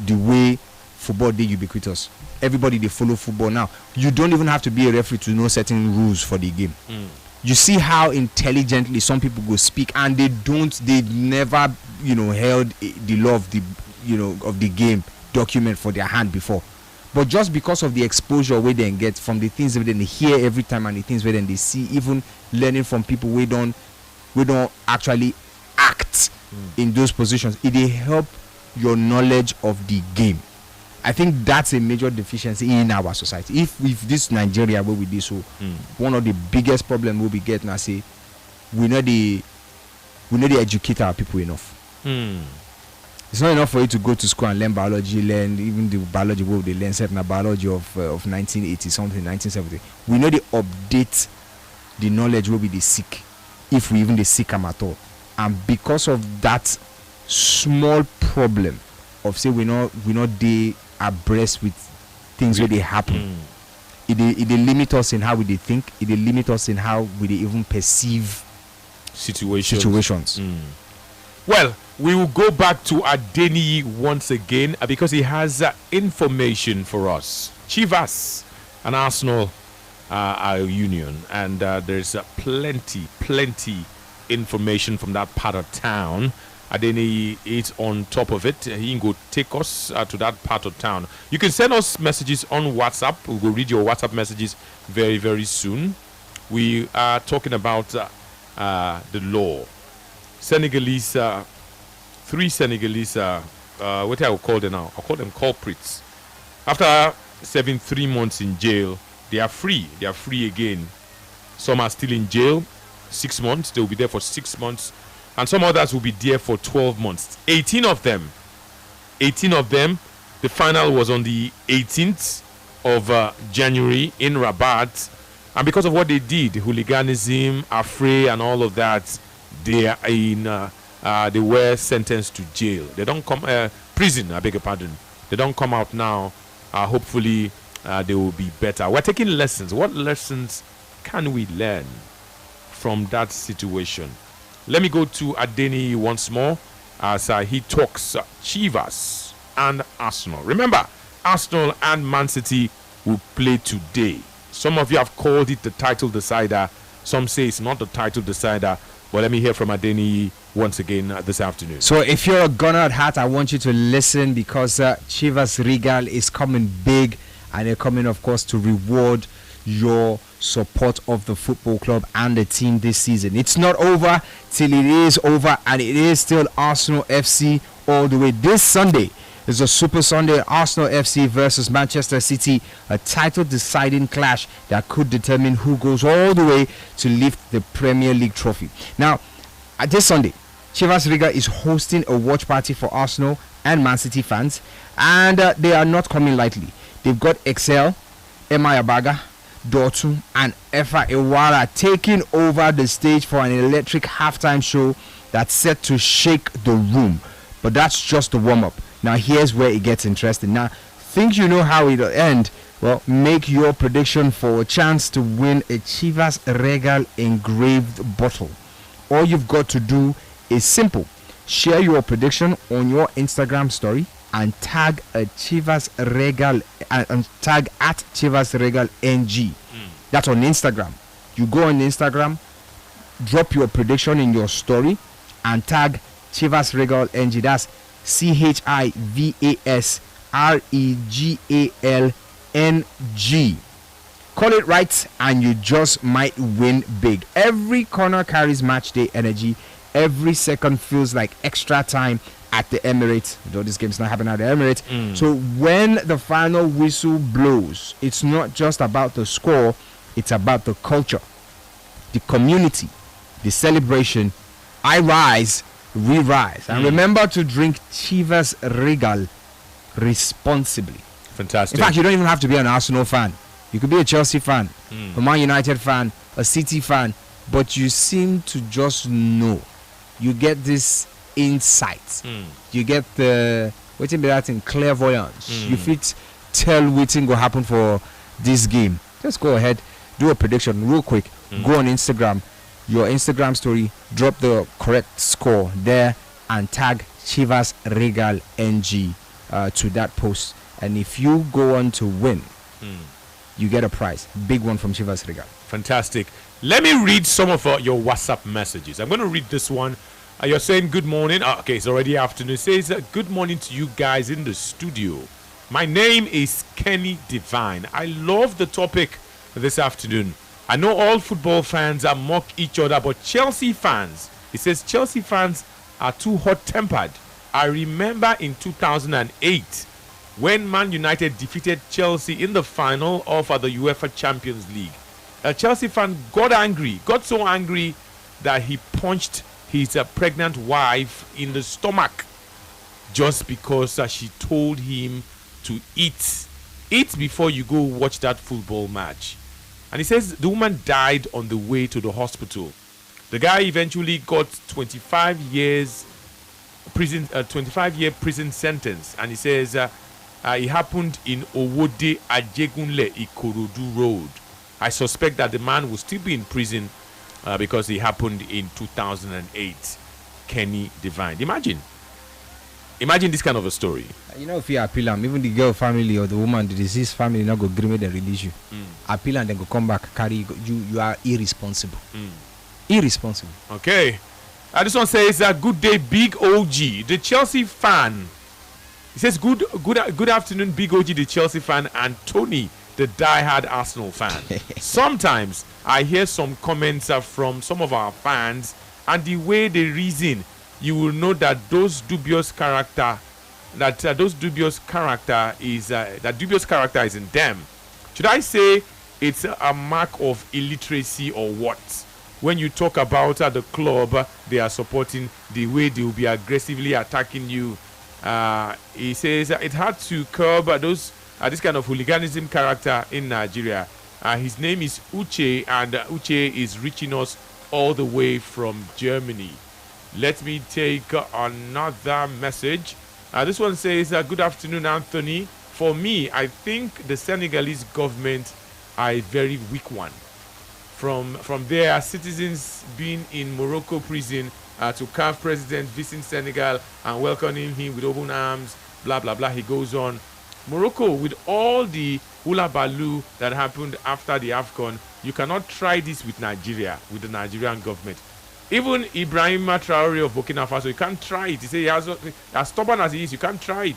the way football they ubiquitous. Everybody they follow football now. You don't even have to be a referee to know certain rules for the game. you see how intelligently some people go speak, and they never, held the law of the game document for their hand before. But just because of the exposure where they get from the things that they hear every time and the things where they see, even learning from people we don't actually act in those positions, it will help your knowledge of the game. I think that's a major deficiency in our society. If this Nigeria where we do so, one of the biggest problems we'll be getting, I say, we know the educate our people enough. It's not enough for you to go to school and learn biology, learn even the biology where they learn certain biology of 1980 something, 1970. We know they update the knowledge where we they seek, if we even they seek them at all. And because of that small problem of say we not they abreast with things where they happen, it limit us in how we they think, it limit us in how we they even perceive situations. Well, we will go back to Adeniyi once again because he has information for us. Chivas and Arsenal are a union, and there's plenty information from that part of town. Adeniyi is on top of it. He can go take us to that part of town. You can send us messages on WhatsApp. We will read your WhatsApp messages very, very soon. We are talking about the law. Senegalese, 3 Senegalese, what I will call them now? I'll call them culprits. After serving 3 months in jail, they are free. They are free again. Some are still in jail, 6 months. They will be there for 6 months. And some others will be there for 12 months. 18 of them. The final was on the 18th of January in Rabat. And because of what they did, hooliganism, affray, and all of that, they are they were sentenced to jail. They don't come prison. I beg your pardon. They don't come out now. Hopefully, they will be better. We're taking lessons. What lessons can we learn from that situation? Let me go to Adeniyi once more as he talks Chivas and Arsenal. Remember, Arsenal and Man City will play today. Some of you have called it the title decider. Some say it's not the title decider. But let me hear from Adeniyi once again this afternoon. So if you're a Gunner at heart, I want you to listen because Chivas Regal is coming big, and they're coming, of course, to reward your support of the football club and the team this season. It's not over till it is over, and it is still Arsenal FC all the way. This Sunday is a Super Sunday, Arsenal FC versus Manchester City, a title deciding clash that could determine who goes all the way to lift the Premier League trophy. Now, at this Sunday, Chivas Regal is hosting a watch party for Arsenal and Man City fans, and they are not coming lightly. They've got Excel, Emma Yabaga, Dortun, and Efa Iwara taking over the stage for an electric halftime show that's set to shake the room. But that's just the warm-up. Now here's where it gets interesting. Now, think you know how it'll end? Well, make your prediction for a chance to win a Chivas Regal engraved bottle. All you've got to do is simple. Share your prediction on your Instagram story and tag a Chivas Regal and tag at Chivas Regal NG. That's on Instagram. You go on Instagram, drop your prediction in your story, and tag Chivas Regal NG. That's ChivasRegalNG. Call it right and you just might win big. Every corner carries match day energy. Every second feels like extra time at the Emirates, though this game's not happening at the Emirates. So when the final whistle blows, it's not just about the score, it's about the culture, the community, the celebration. I rise, we rise. And remember to drink Chivas Regal responsibly. Fantastic. In fact, you don't even have to be an Arsenal fan. You could be a Chelsea fan, a Man United fan, a City fan, but you seem to just know. You get this insight. You get the waiting be that in clairvoyance. You fit tell waiting will happen for this game. Just go ahead, do a prediction real quick. Go on Instagram, your Instagram story, drop the correct score there, and tag Chivas Regal NG to that post. And if you go on to win, you get a prize, big one from Chivas Regal. Fantastic. Let me read some of your WhatsApp messages. I'm going to read this one. You're saying good morning. Okay, it's already afternoon. It says good morning to you guys in the studio. My name is Kenny Divine. I love the topic this afternoon. I know all football fans mock each other, but Chelsea fans, it says Chelsea fans are too hot-tempered. I remember in 2008 when Man United defeated Chelsea in the final of the UEFA Champions League. A Chelsea fan got so angry that he punched his pregnant wife in the stomach just because she told him to eat before you go watch that football match. And he says the woman died on the way to the hospital. The guy eventually got 25-year prison sentence, and he says it happened in Owode Ajegunle Ikorodu Road. I suspect that the man will still be in prison because it happened in 2008. Kenny Divine. Imagine this kind of a story. You know, if you appeal them, even the girl family or the woman, the deceased family, not go agree with and release you. Appeal and then go come back, carry you are irresponsible. Irresponsible. Okay. This one says, good day, Big OG, the Chelsea fan. He says, good afternoon, Big OG, the Chelsea fan, and Tony, the die-hard Arsenal fan. Sometimes I hear some comments from some of our fans, and the way they reason, you will know that dubious character is in them. Should I say it's a mark of illiteracy or what? When you talk about the club they are supporting, the way they will be aggressively attacking you, he says it had to curb this kind of hooliganism character in Nigeria. His name is Uche, and Uche is reaching us all the way from Germany. Let me take another message. This one says, good afternoon, Anthony. For me, I think the Senegalese government are a very weak one. From their citizens being in Morocco prison to CAF president visiting Senegal and welcoming him with open arms, blah, blah, blah. He goes on. Morocco, with all the hula baloo that happened after the AFCON, you cannot try this with Nigeria, with the Nigerian government. Even Ibrahim Traore of Burkina Faso, you can't try it. He said, as stubborn as he is, you can't try it.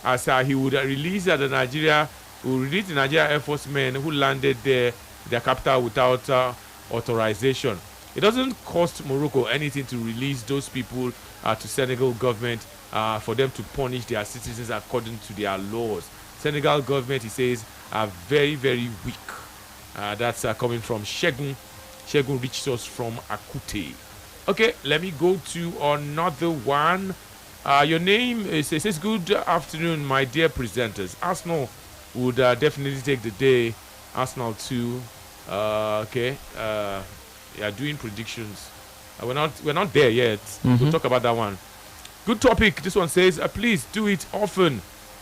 As he would release the Nigeria Air Force men who landed their capital without authorization. It doesn't cost Morocco anything to release those people to Senegal government for them to punish their citizens according to their laws. Senegal government, he says, are very, very weak. That's coming from Shegun. Shegun reached us from Akute. Okay, let me go to another one. Your name says, good afternoon, my dear presenters. Arsenal would definitely take the day. Arsenal too. Okay. Yeah, doing predictions. We're not there yet. We'll talk about that one. Good topic. This one says, please do it often.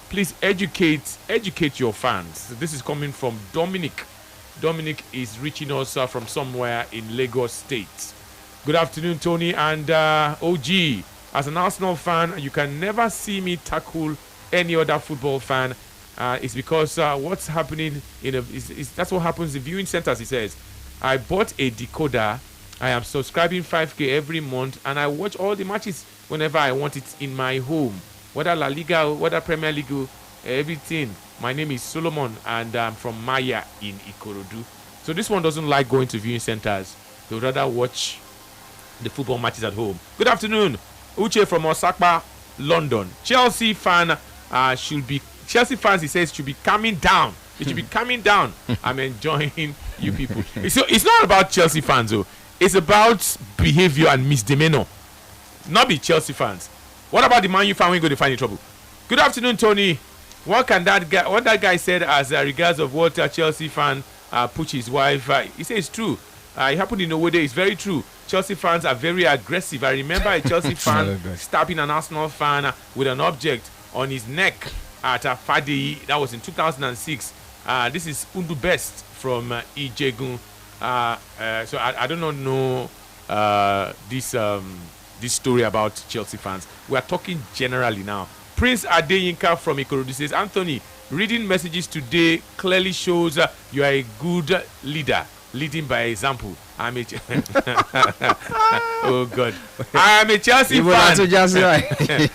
Please educate your fans. This is coming from Dominic. Dominic is reaching us from somewhere in Lagos State. Good afternoon, Tony and OG. As an Arsenal fan, you can never see me tackle any other football fan. It's because what's happening that's what happens in viewing centers. He says, I bought a decoder. I am subscribing 5K every month, and I watch all the matches whenever I want it in my home, whether La Liga, whether Premier League, everything. My name is Solomon, and I'm from Maya in Ikorodu. So this one doesn't like going to viewing centers. They would rather watch the football matches at home. Good afternoon, Uche from Osaka, London. Chelsea fans, he says, should be calming down. It should be calming down. I'm enjoying you people. So it's not about Chelsea fans, though. It's about behavior and misdemeanor. Not be Chelsea fans. What about the Man U fan when you go to find in trouble? Good afternoon, Tony. What that guy said as regards of what a Chelsea fan pushed his wife, he says it's true. It happened in Owode. It's very true. Chelsea fans are very aggressive. I remember a Chelsea fan stabbing an Arsenal fan with an object on his neck at Fadi. That was in 2006. This is Undu Best from Ijegun. So I do not know this story about Chelsea fans. We are talking generally now. Prince Adeyinka from Ikorodu says, Anthony, Reading messages today clearly shows you are a good leader, leading by example. I'm a oh God, I am a Chelsea fan.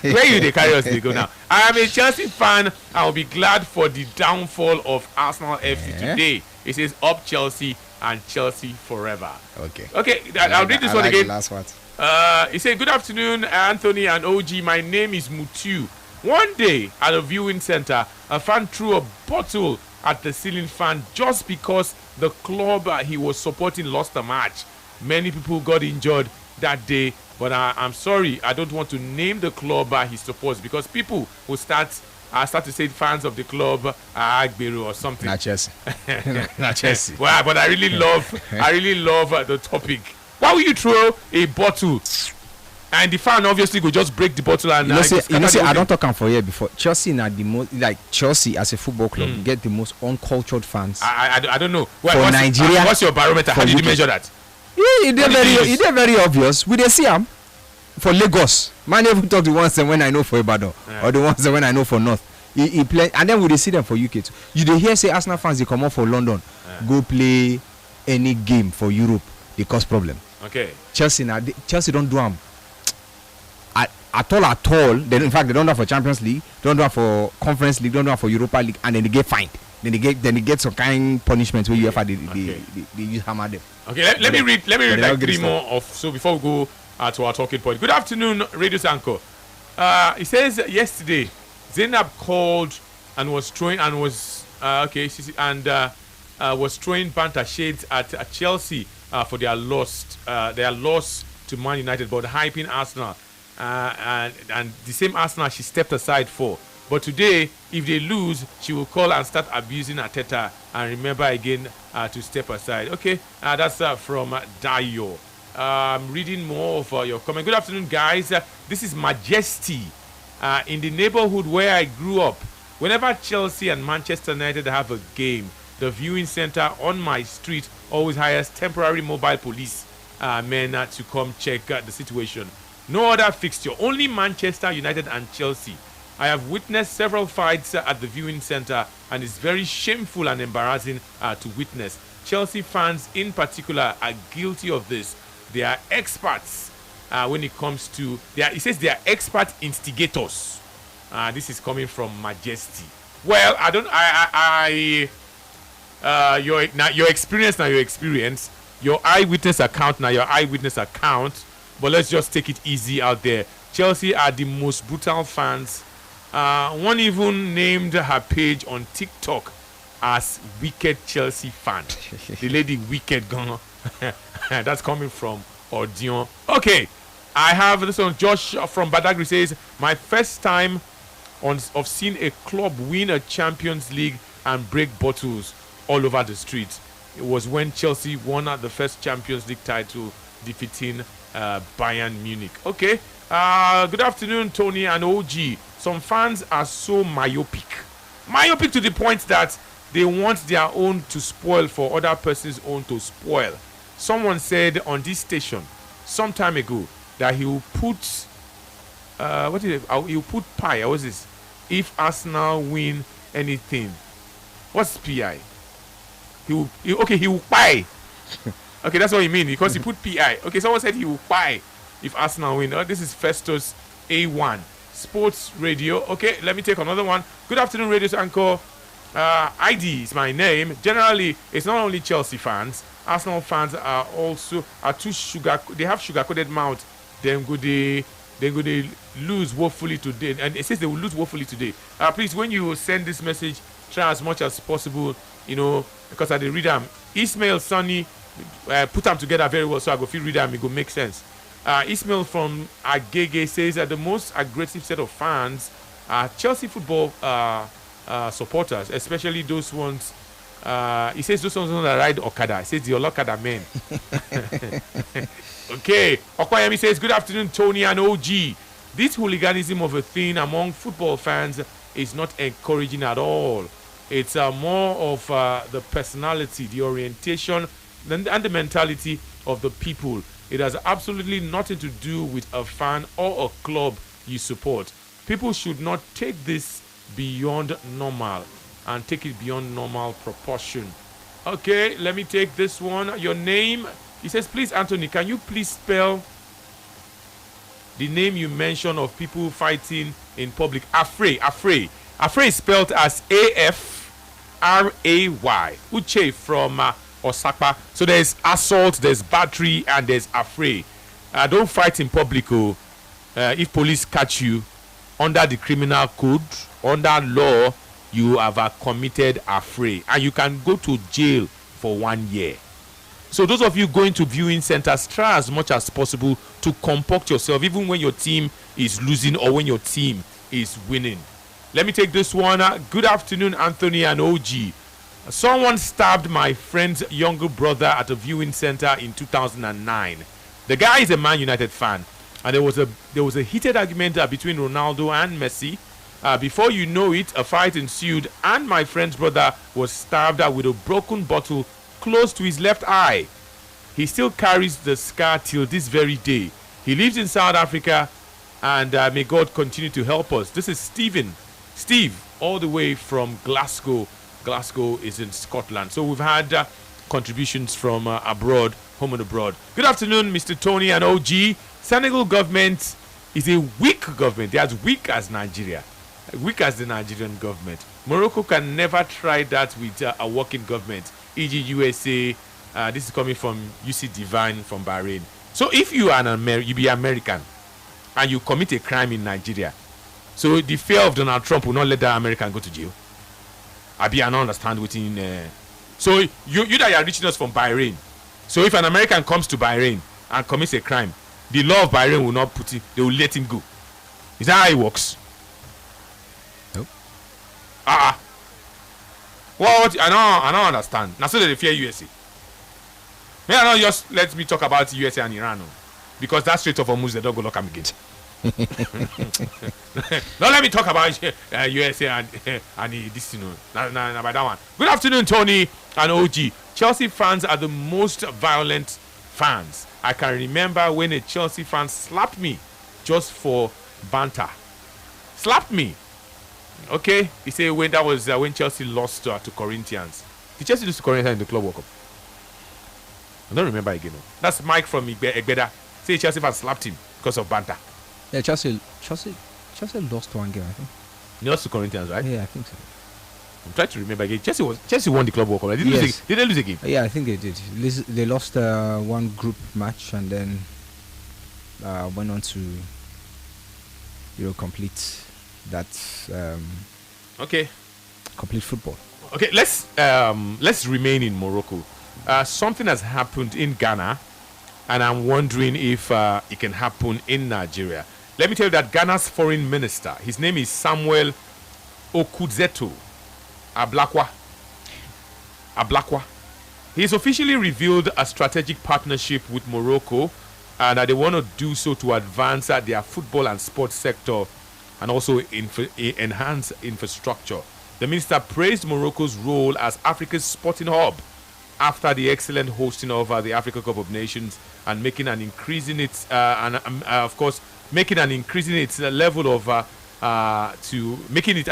Where you they carry us? They go now. I am a Chelsea fan. I will be glad for the downfall of Arsenal FC today. It says up Chelsea and Chelsea forever. Okay. Okay, I'll read this one again. The last one. He said, "Good afternoon, Anthony and OG. My name is Mutu. One day at a viewing center, a fan threw a bottle at the ceiling fan just because the club he was supporting lost a match. Many people got injured that day, but I'm sorry, I don't want to name the club he supports because people will start to say fans of the club Agberu or something. Not Chelsea. Not Chelsea. Well, but I really love the topic. Why would you throw a bottle? And the fan obviously could just break the bottle and I don't talk for here before. Chelsea not the most, like Chelsea as a football club get the most uncultured fans. I don't know. Well, for Nigeria, what's your barometer? How did you measure that? Yeah, it's very obvious. We dey see them for Lagos. Man even talk the ones when I know for Ibadan or the ones when I know for North. He play and then we dey see them for UK too. You dey hear say Arsenal fans they come up for London, go play any game for Europe, they cause problem. Okay. Chelsea don't do them. At all. In fact, they don't do that for Champions League, don't do that for Conference League, don't do that for Europa League, and then they get fined. Then they get some kind punishment where they use hammer them. Okay, let me read like three more of so before we go to our talking point. Good afternoon, Radio Sanko. It says yesterday Zainab called and was throwing was throwing banter shades at Chelsea for their loss to Man United, but hyping Arsenal. And the same Arsenal she stepped aside for. But today, if they lose, she will call and start abusing Arteta and remember again to step aside. Okay, that's from Dayo. Reading more of your comment. Good afternoon, guys. This is Majesty. In the neighborhood where I grew up, whenever Chelsea and Manchester United have a game, the viewing center on my street always hires temporary mobile police men to come check the situation. No other fixture, only Manchester United and Chelsea. I have witnessed several fights at the viewing center and it's very shameful and embarrassing to witness. Chelsea fans in particular are guilty of this. They are experts when it comes to... It says they are expert instigators. This is coming from Majesty. Well, your experience. Your eyewitness account. But let's just take it easy out there. Chelsea are the most brutal fans. One even named her page on TikTok as Wicked Chelsea Fan. The lady Wicked Gunner. That's coming from Audion. Okay, I have this one. Josh from Badagry says, my first time of seeing a club win a Champions League and break bottles all over the street. It was when Chelsea won the first Champions League title, defeating Bayern Munich. Okay. Good afternoon, Tony and OG. Some fans are so myopic to the point that they want their own to spoil for other person's own to spoil. Someone said on this station some time ago that he will put he will put pi. What's this? If Arsenal win anything, what's pi? He will pi. Okay, that's what you mean because he put PI. Okay, someone said he will buy if Arsenal win. This is Festus A1 Sports Radio. Okay, let me take another one. Good afternoon, Radio Anchor. ID is my name. Generally, it's not only Chelsea fans. Arsenal fans are too sugar. They have sugar-coated mouth. Then they lose woefully today, and it says they will lose woefully today. Please, when you send this message, try as much as possible. Because I did read them. Ismail Sunny. Put them together very well so I go feel read them, it go make sense. Ismail from Agege says that the most aggressive set of fans are Chelsea football supporters, especially those ones. He says those ones that ride Okada. He says the Olokada men. Okay. Okwayemi says, good afternoon, Tony and OG. This hooliganism of a thing among football fans is not encouraging at all. It's more of the personality, the orientation, and the mentality of the people. It has absolutely nothing to do with a fan or a club you support. People should not take this beyond normal. and take it beyond normal proportion. Okay, let me take this one. Your name. He says, please, Anthony, can you please spell the name you mentioned of people fighting in public? Afray. Afray is spelled as A-F-R-A-Y. Uche from Osaka. So there's assault, there's battery, and there's affray. Don't fight in public. If police catch you under the criminal code, under law, you have committed affray, and you can go to jail for 1 year. So those of you going to viewing centers, try as much as possible to comport yourself, even when your team is losing or when your team is winning. Let me take this one. Good afternoon, Anthony and OG. Someone stabbed my friend's younger brother at a viewing center in 2009. The guy is a Man United fan, and there was a heated argument between Ronaldo and Messi. Before you know it, a fight ensued, and my friend's brother was stabbed with a broken bottle close to his left eye. He still carries the scar till this very day. He lives in South Africa, and may God continue to help us. This is Steve, all the way from Glasgow. Glasgow is in Scotland. So we've had contributions from abroad, home and abroad. Good afternoon, Mr. Tony and OG. Senegal government is a weak government. They're as weak as Nigeria, weak as the Nigerian government. Morocco can never try that with a working government, e.g. USA. This is coming from UC Divine from Bahrain. So if you are you be American and you commit a crime in Nigeria, so the fear of Donald Trump will not let that American go to jail. I don't understand within. So you that you are reaching us from Bahrain. So if an American comes to Bahrain and commits a crime, the law of Bahrain will not put it. They will let him go. Is that how it works? Nope. Well, I don't understand. Now so that they fear USA. May I not just let me talk about USA and Iran, because that's straight off of Muslim. They don't go lock them again. Now let me talk about USA and this, by that one. Good afternoon, Tony and OG. Chelsea fans are the most violent fans. I can remember when a Chelsea fan slapped me just for banter. Slapped me. Okay, he said when that was when Chelsea lost to Corinthians. Did Chelsea lose to Corinthians in the Club World Cup? I don't remember again. That's Mike from Egbeda. Say Chelsea fan slapped him because of banter. Yeah, Chelsea lost one game, I think. They lost to Corinthians, right? Yeah, I think so. I'm trying to remember again. Chelsea won the Club World Cup. Right? Did they lose a game? Yeah, I think they did. They lost one group match and then went on to complete that. Okay. Complete football. Okay, let's remain in Morocco. Something has happened in Ghana, and I'm wondering if it can happen in Nigeria. Let me tell you that Ghana's foreign minister, his name is Samuel Okudzeto Ablakwa. He's officially revealed a strategic partnership with Morocco, and they want to do so to advance their football and sports sector and also enhance infrastructure. The minister praised Morocco's role as Africa's sporting hub after the excellent hosting of the Africa Cup of Nations and making an increasing its level of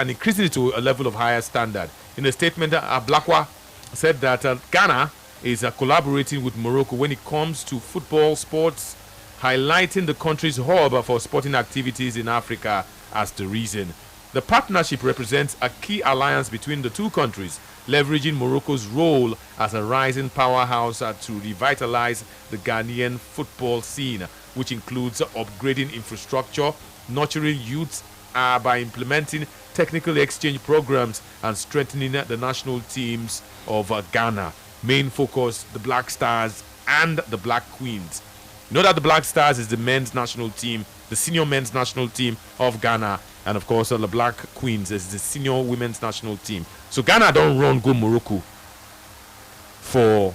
increasing it to a level of higher standard. In a statement, Ablakwa said that Ghana is collaborating with Morocco when it comes to football sports, highlighting the country's hub for sporting activities in Africa as the reason. The partnership represents a key alliance between the two countries, leveraging Morocco's role as a rising powerhouse to revitalize the Ghanaian football scene, which includes upgrading infrastructure, nurturing youth by implementing technical exchange programs, and strengthening the national teams of Ghana. Main focus, the Black Stars and the Black Queens. You know that the Black Stars is the men's national team, the senior men's national team of Ghana, and of course the Black Queens is the senior women's national team. So Ghana don't run go Morocco for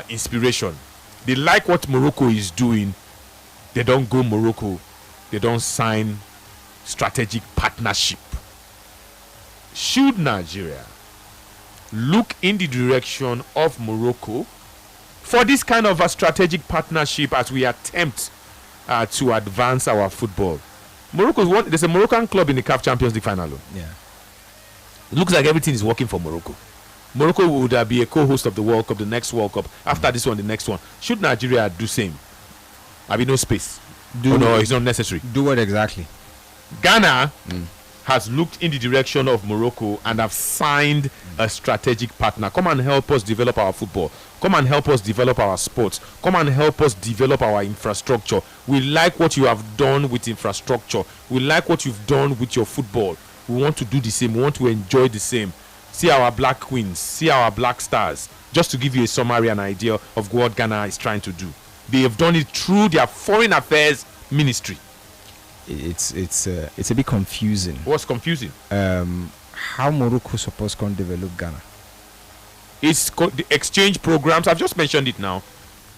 inspiration. They like what Morocco is doing. They don't go Morocco. They don't sign strategic partnership. Should Nigeria look in the direction of Morocco for this kind of a strategic partnership as we attempt to advance our football? There's a Moroccan club in the CAF Champions League final. Yeah. It looks like everything is working for Morocco. Morocco would be a co-host of the World Cup, the next World Cup. After this one, the next one. Should Nigeria do same? I mean, no space. No, it's not necessary. Do what exactly? Ghana has looked in the direction of Morocco and have signed a strategic partner. Come and help us develop our football. Come and help us develop our sports. Come and help us develop our infrastructure. We like what you have done with infrastructure. We like what you've done with your football. We want to do the same. We want to enjoy the same. See our black queens. See our black stars. Just to give you a summary and idea of what Ghana is trying to do. They have done it through their foreign affairs ministry. It's a bit confusing. What's confusing? How Morocco supposed to develop Ghana? It's the exchange programs. I've just mentioned it now.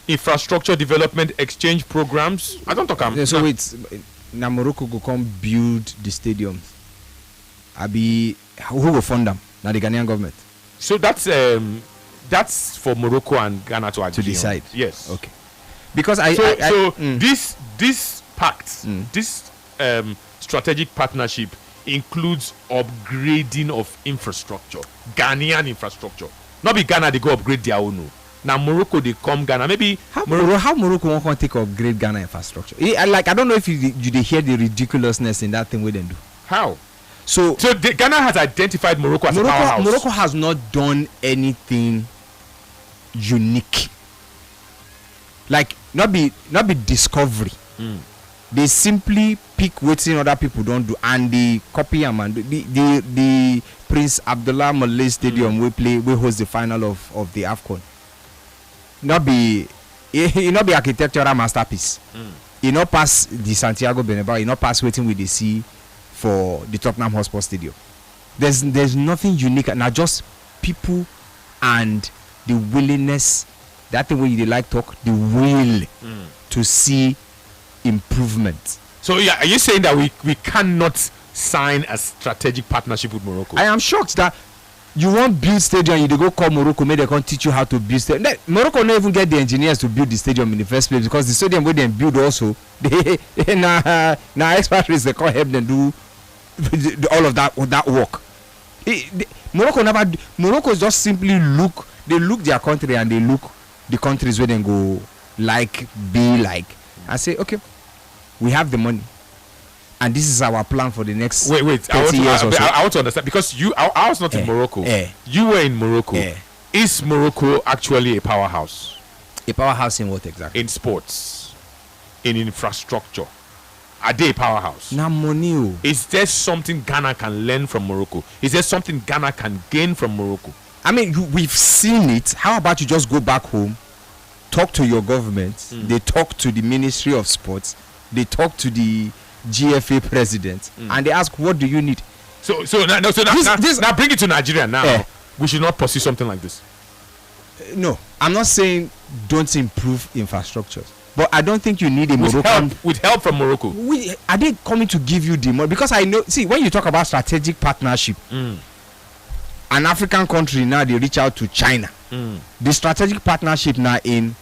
Infrastructure development exchange programs. I don't talk. So it's now Morocco go come build the stadiums. Who will fund them? Now the Ghanaian government. So that's for Morocco and Ghana to agree to decide. On. Yes. Okay. Because this pact, this strategic partnership includes upgrading of infrastructure, Ghanaian infrastructure. Not be Ghana they go upgrade their own. Now Morocco they come Ghana. Maybe how Morocco won't take upgrade Ghana infrastructure. I don't know if you hear the ridiculousness in that thing we then do. How? So Ghana has identified Morocco as a powerhouse. Morocco has not done anything unique. Like not be discovery. They simply pick what other people don't do and they copy them. And the Prince Abdullah Malay Stadium we host the final of the AFCON. It not be architectural masterpiece. It not pass the Santiago Bernabeu. It not pass waiting with the sea for the Tottenham Hotspur Stadium. There's nothing unique, and just people and the willingness. That thing when you like talk, the will to see improvement. So yeah, are you saying that we cannot sign a strategic partnership with Morocco? I am shocked that you want build stadium, you go call Morocco, maybe they can teach you how to build stadium. Morocco not even get the engineers to build the stadium in the first place, because the stadium where they build also, now expatriates they can't help them do all of that work. Morocco just simply look their country and they look the countries where they go be like and say, okay, we have the money and this is our plan for the next 30 years or so. I want to understand, because I was not in Morocco. You were in Morocco. Is Morocco actually a powerhouse? A powerhouse in what exactly? In sports, in infrastructure. Are they a powerhouse? Now money. Is there something Ghana can learn from Morocco? Is there something Ghana can gain from Morocco? I mean, we've seen it. How about you just go back home, talk to your government, they talk to the Ministry of Sports, they talk to the GFA president, and they ask, what do you need? So now bring it to Nigeria now. We should not pursue something like this. No, I'm not saying don't improve infrastructures, but I don't think you need a Moroccan with help from Morocco. Are they coming to give you the money? Because I know, see, when you talk about strategic partnership, an African country now they reach out to China. The strategic partnership now then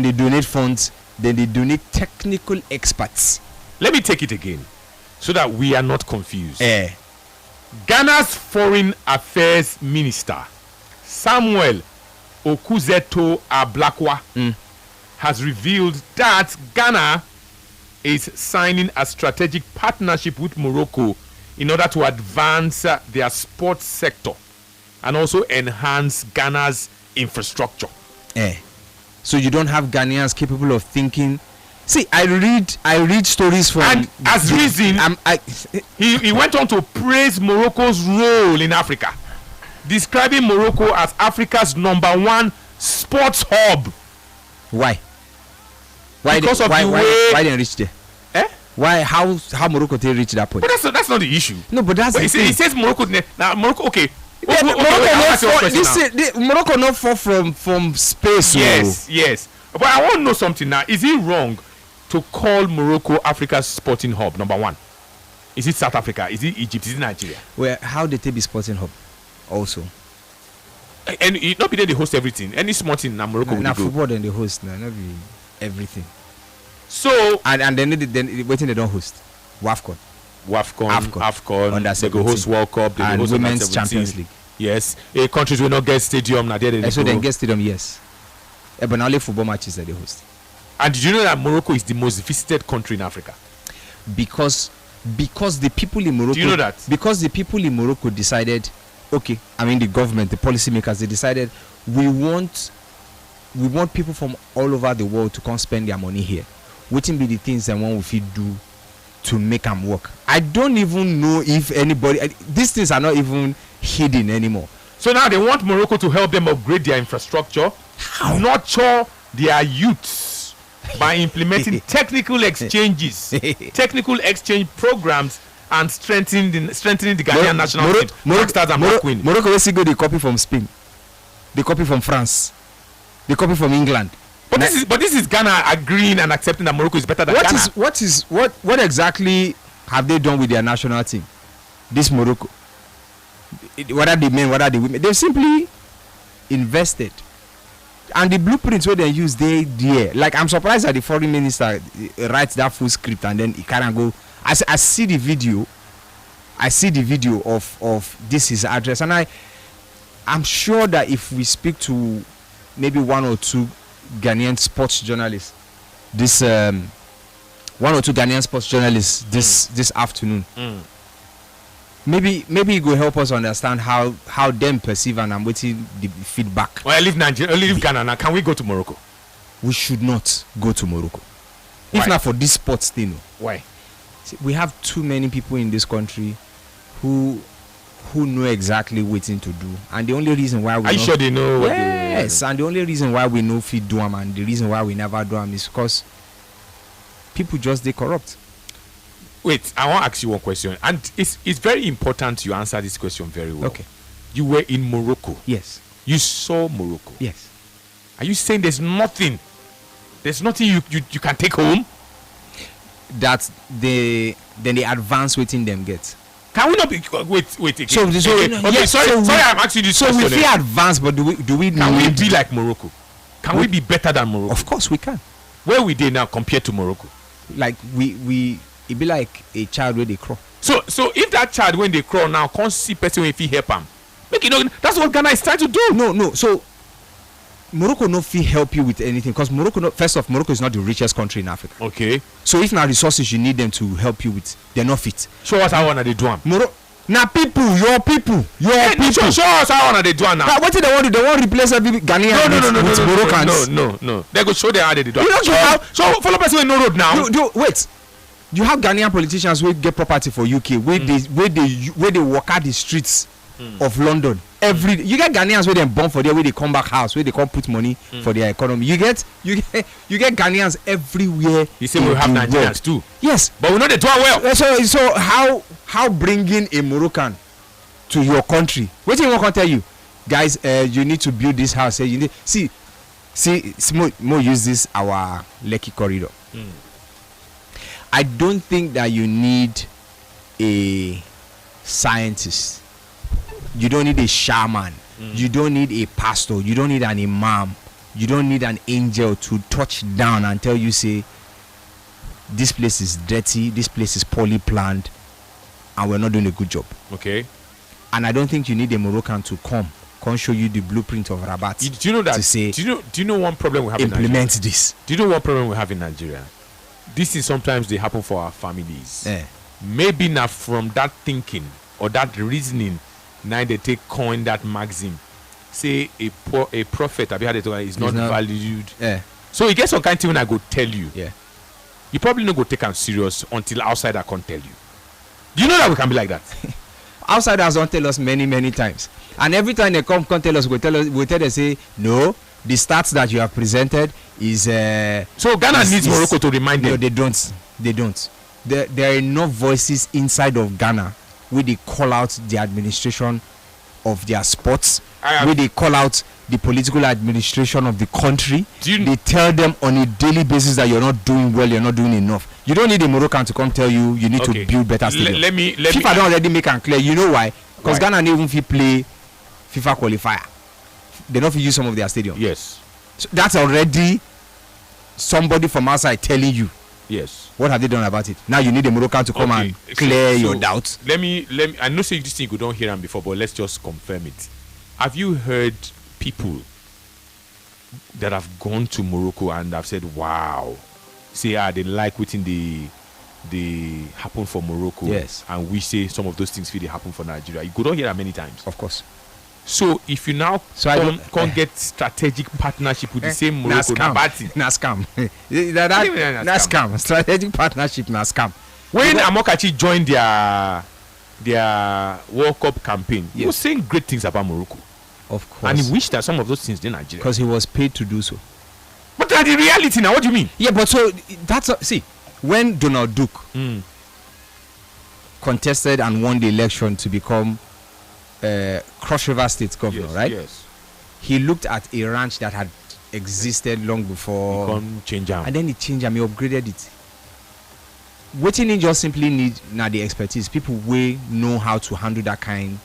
they donate funds, then they donate technical experts. Let me take it again so that we are not confused. Ghana's foreign affairs minister Samuel Okuzeto Ablakwa has revealed that Ghana is signing a strategic partnership with Morocco in order to advance their sports sector and also enhance Ghana's infrastructure. So you don't have Ghanaians capable of thinking. See, I read stories from, and as reason he went on to praise Morocco's role in Africa, describing Morocco as Africa's #1 sports hub. Why? Because of the way why they reach there? Why? How Morocco they reach that point? But that's not the issue. No, but that's he says Morocco now. Morocco, okay. Morocco not fall from space. Yes. But I want to know something now. Is it wrong to call Morocco Africa's sporting hub #1? Is it South Africa? Is it Egypt? Is it Nigeria? Well, how they take the sporting hub also? And it not be there they host everything. Any small thing in Morocco now football then they host now, not be everything. So and then waiting they don't host WAFCON. AFCON, under they go host 17. World Cup, they go and host Women's under 17. Champions League. Yes, countries will not get stadium now. There So then get stadium, yes. But only football matches that they host. And did you know that Morocco is the most visited country in Africa? Because the people in Morocco. Do you know that? Because the people in Morocco decided, okay, I mean the government, the policymakers, they decided we want people from all over the world to come spend their money here. What will be the things that one will do to make them work? I don't even know if anybody. These things are not even hidden anymore. So now they want Morocco to help them upgrade their infrastructure, nurture their youths by implementing technical exchanges, technical exchange programs, and strengthening the Ghanaian national team. Morocco will go the copy from Spain, they copy from France, they copy from England. But this is Ghana agreeing and accepting that Morocco is better than Ghana. What exactly have they done with their national team? This Morocco, whether the men, whether the women, they simply invested, and the blueprints where they use they there. Like I'm surprised that the foreign minister writes that full script and then he can't go. I see the video. I see the video of this his address, and I'm sure that if we speak to maybe one or two Ghanaian sports journalists, this afternoon, maybe it will help us understand how them perceive, and I'm waiting the feedback. Well, I leave Nigeria, I leave Ghana now. Can we go to Morocco? We should not go to Morocco. Why? If not for this sports thing. Why? See, we have too many people in this country who know exactly what to do, and the only reason why we are you sure they know what yes, and the only reason why we know fit do them, and the reason why we never do them, is because people just they corrupt. Wait, I want to ask you one question, and it's very important you answer this question very well. Okay. You were in Morocco. Yes. You saw Morocco. Yes. Are you saying there's nothing you can take home? That they advance waiting them get. Can we not be wait again? So yes, sorry, I'm asking you this question. So we feel advanced, but do we can we be like Morocco? Can we be better than Morocco? Of course we can. Where we they now compared to Morocco? Like we it be like a child where they crawl. So if that child when they crawl now can't see person if he help him, make you know that's what Ghana is trying to do. No. So Morocco no fee help you with anything, because Morocco is not the richest country in Africa. Okay. So if now resources you need them to help you with, they're not fit. Show us how they do them. Now your people. Show us how they do them now. What do they want to do? They want to replace every Ghanaian with Moroccans. No. They go show them how they do. You don't so follow person with no road now. Wait. You have Ghanaian politicians who get property for UK, where they walk out the streets of London. You get Ghanaians where they born for there, where they come back house, where they come put money for their economy. You get Ghanaians everywhere. You say we have Nigerians too. Yes, but we know they do well. So how bringing a Moroccan to your country? What do you want to tell you, guys? You need to build this house. You need see. More use this our Lekki corridor. I don't think that you need a scientist. You don't need a shaman. You don't need a pastor. You don't need an imam. You don't need an angel to touch down and tell you, say, this place is dirty, this place is poorly planned, and we're not doing a good job. Okay. And I don't think you need a Moroccan to come show you the blueprint of Rabat. Do you know that? To say, do you know one problem we have in Nigeria? Implement this. Do you know one problem we have in Nigeria? This is sometimes they happen for our families. Maybe not from that thinking or that reasoning. Now they take coin that maxim, say a prophet is not valued. So you get some kind of thing when I go tell you. You probably not go take them serious until outsider can't tell you. Do you know that we can be like that? Outsiders don't tell us many times, and every time they come tell us, we tell them say no. The stats that you have presented is so Ghana needs Morocco to remind them. No, they don't. There are enough voices inside of Ghana where they call out the administration of their sports, where they call out the political administration of the country. They tell them on a daily basis that you're not doing well, you're not doing enough. You don't need a Moroccan to come tell you need to build better stadium. Let me FIFA don't already make it clear. You know why? Because Ghana never even play FIFA qualifier. They don't use some of their stadium. Yes. So that's already somebody from outside telling you Yes. What have they done about it? Now you need a Moroccan to come and clear your doubts. Let me. I know say this thing you don't hear them before, but let's just confirm it. Have you heard people that have gone to Morocco and have said, "Wow, say they like within the happen for Morocco," yes, and we say some of those things feel they happen for Nigeria. You could not hear that many times, of course. So if you now can't get strategic partnership with the same Morocco, na scam. That's scam. Strategic partnership, na scam. When Amokachi joined their World Cup campaign, he was saying great things about Morocco. Of course. And he wished that some of those things in Nigeria. Because he was paid to do so. But that's the reality now. What do you mean? Yeah, but so that's see, when Donald Duke contested and won the election to become Cross River State governor, right? Yes. He looked at a ranch that had existed long before. And then he changed and he upgraded it. What he just simply need now the expertise, people will know how to handle that kind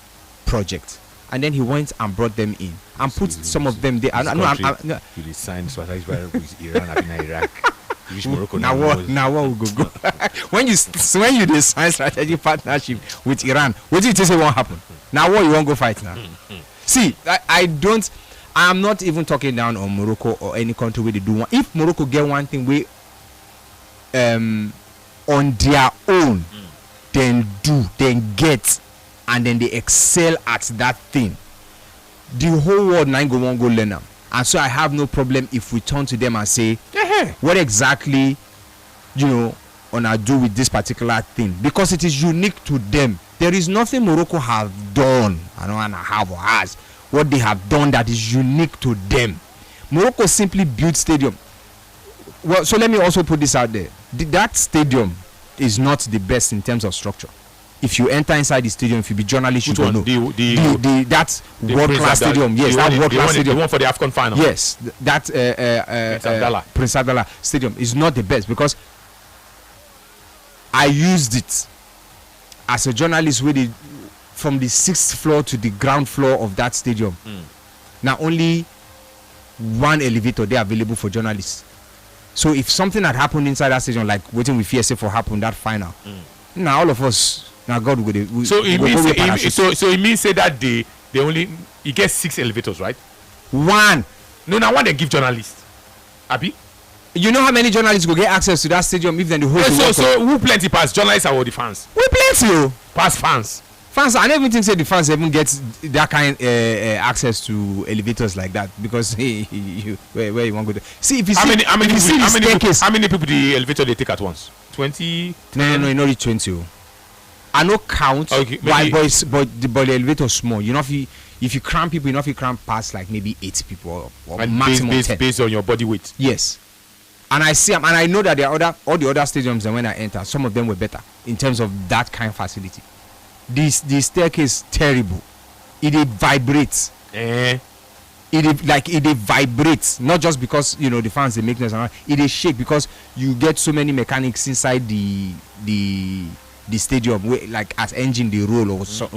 project. And then he went and brought them in and put some of them there. You signed strategic with Iran and Iraq. Now what will go? when you sign strategic partnership with Iran, what do you say won't happen? Now what you won't go fight now? See, I am not even talking down on Morocco or any country where they do one. If Morocco get one thing we on their own, then get, and then they excel at that thing, the whole world now go learn them. And so I have no problem if we turn to them and say, what exactly, on I do with this particular thing, because it is unique to them. There is nothing Morocco have done, I don't want to have or has, what they have done that is unique to them. Morocco simply built stadium. Well, so let me also put this out there. That stadium is not the best in terms of structure. If you enter inside the stadium, if you be journalist, you don't know. That world-class stadium. Yes, that world-class stadium. The one for the AFCON final. Yes, that Prince Abdallah Stadium is not the best, because I used it as a journalist from the 6th floor to the ground floor of that stadium. Now only one elevator there available for journalists. So if something had happened inside that stadium, like waiting with fear for happen that final, now all of us. Now God will so it means say that they only get 6 elevators, right? One. No, now one they give journalists. Abi? You know how many journalists go get access to that stadium if then the whole so who plenty pass journalists or the fans? We plenty pass fans. Fans, I never think say the fans even get that kind access to elevators like that, because where you want to go. See if you how many people the elevator they take at once? 20? No, not 20. I no count. Okay, but the elevator is small. You know, if you cram people, if you cram past like maybe 8 people or maximum 10. Based on your body weight. Yes. And I see them, and I know that all the other stadiums, and when I enter, some of them were better in terms of that kind of facility. The staircase terrible. It vibrates. It vibrates, not just because the fans they make noise. It shake because you get so many mechanics inside the stadium, where, like as engine they roll or so.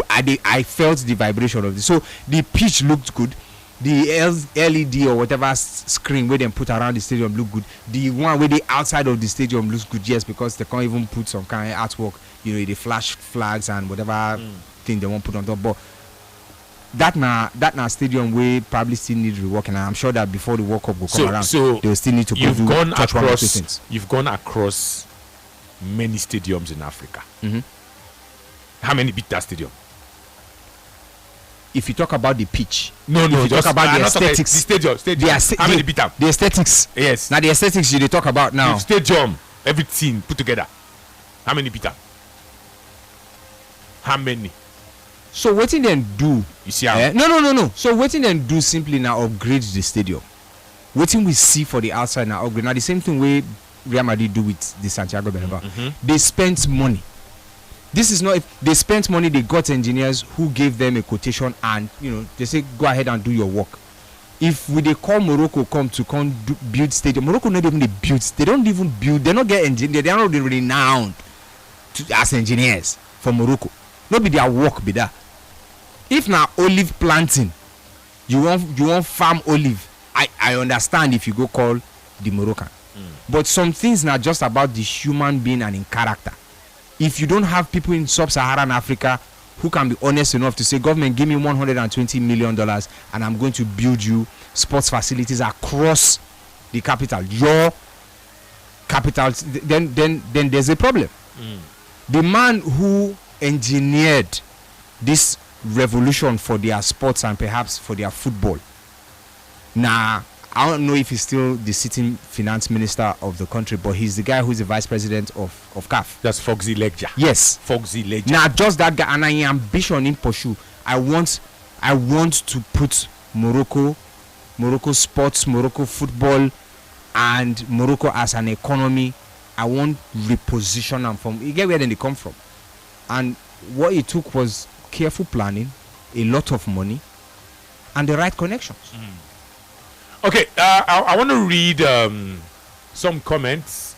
I felt the vibration of this. So the pitch looked good. The LED or whatever screen where they put around the stadium look good. The one where the outside of the stadium looks good, yes, because they can't even put some kind of artwork, they flash flags and whatever thing they want put on top. But that na stadium we probably still need reworking, and I'm sure that before the World Cup will come around, they will still need to you've gone across many stadiums in Africa. How many beat that stadium? If you talk about the pitch, no, if you talk about the aesthetics, the stadium. How many beat them? The aesthetics. Yes. Now the aesthetics you talk about now. The stadium, everything put together. How many beat them? How many? So what did then do? You see how? No. So what did then do simply now upgrade the stadium? What we see for the outside now upgrade. Now the same thing way Real Madrid do with the Santiago Bernabeu. They spent money. This is not if they spent money, they got engineers who gave them a quotation, and they say go ahead and do your work. If they call Morocco come build stadium, Morocco not even build. They don't even build. They don't get engineers. They are not renowned as engineers for Morocco. Not be their work be that. If now olive planting, you want farm olive, I understand if you go call the Moroccan. But some things not just about the human being and in character. If you don't have people in sub-Saharan Africa who can be honest enough to say, government, give me $120 million and I'm going to build you sports facilities across the capital, your capital, then there's a problem. The man who engineered this revolution for their sports and perhaps for their football, now I don't know if he's still the sitting finance minister of the country, but he's the guy who's the vice president of CAF. That's Foxy Ledger. Yes, Foxy Ledger. now just that guy, and I ambition in pursue. I want to put Morocco sports, Morocco football, and Morocco as an economy. I want reposition them from. You get where they come from, and what it took was careful planning, a lot of money, and the right connections. Okay, I want to read some comments.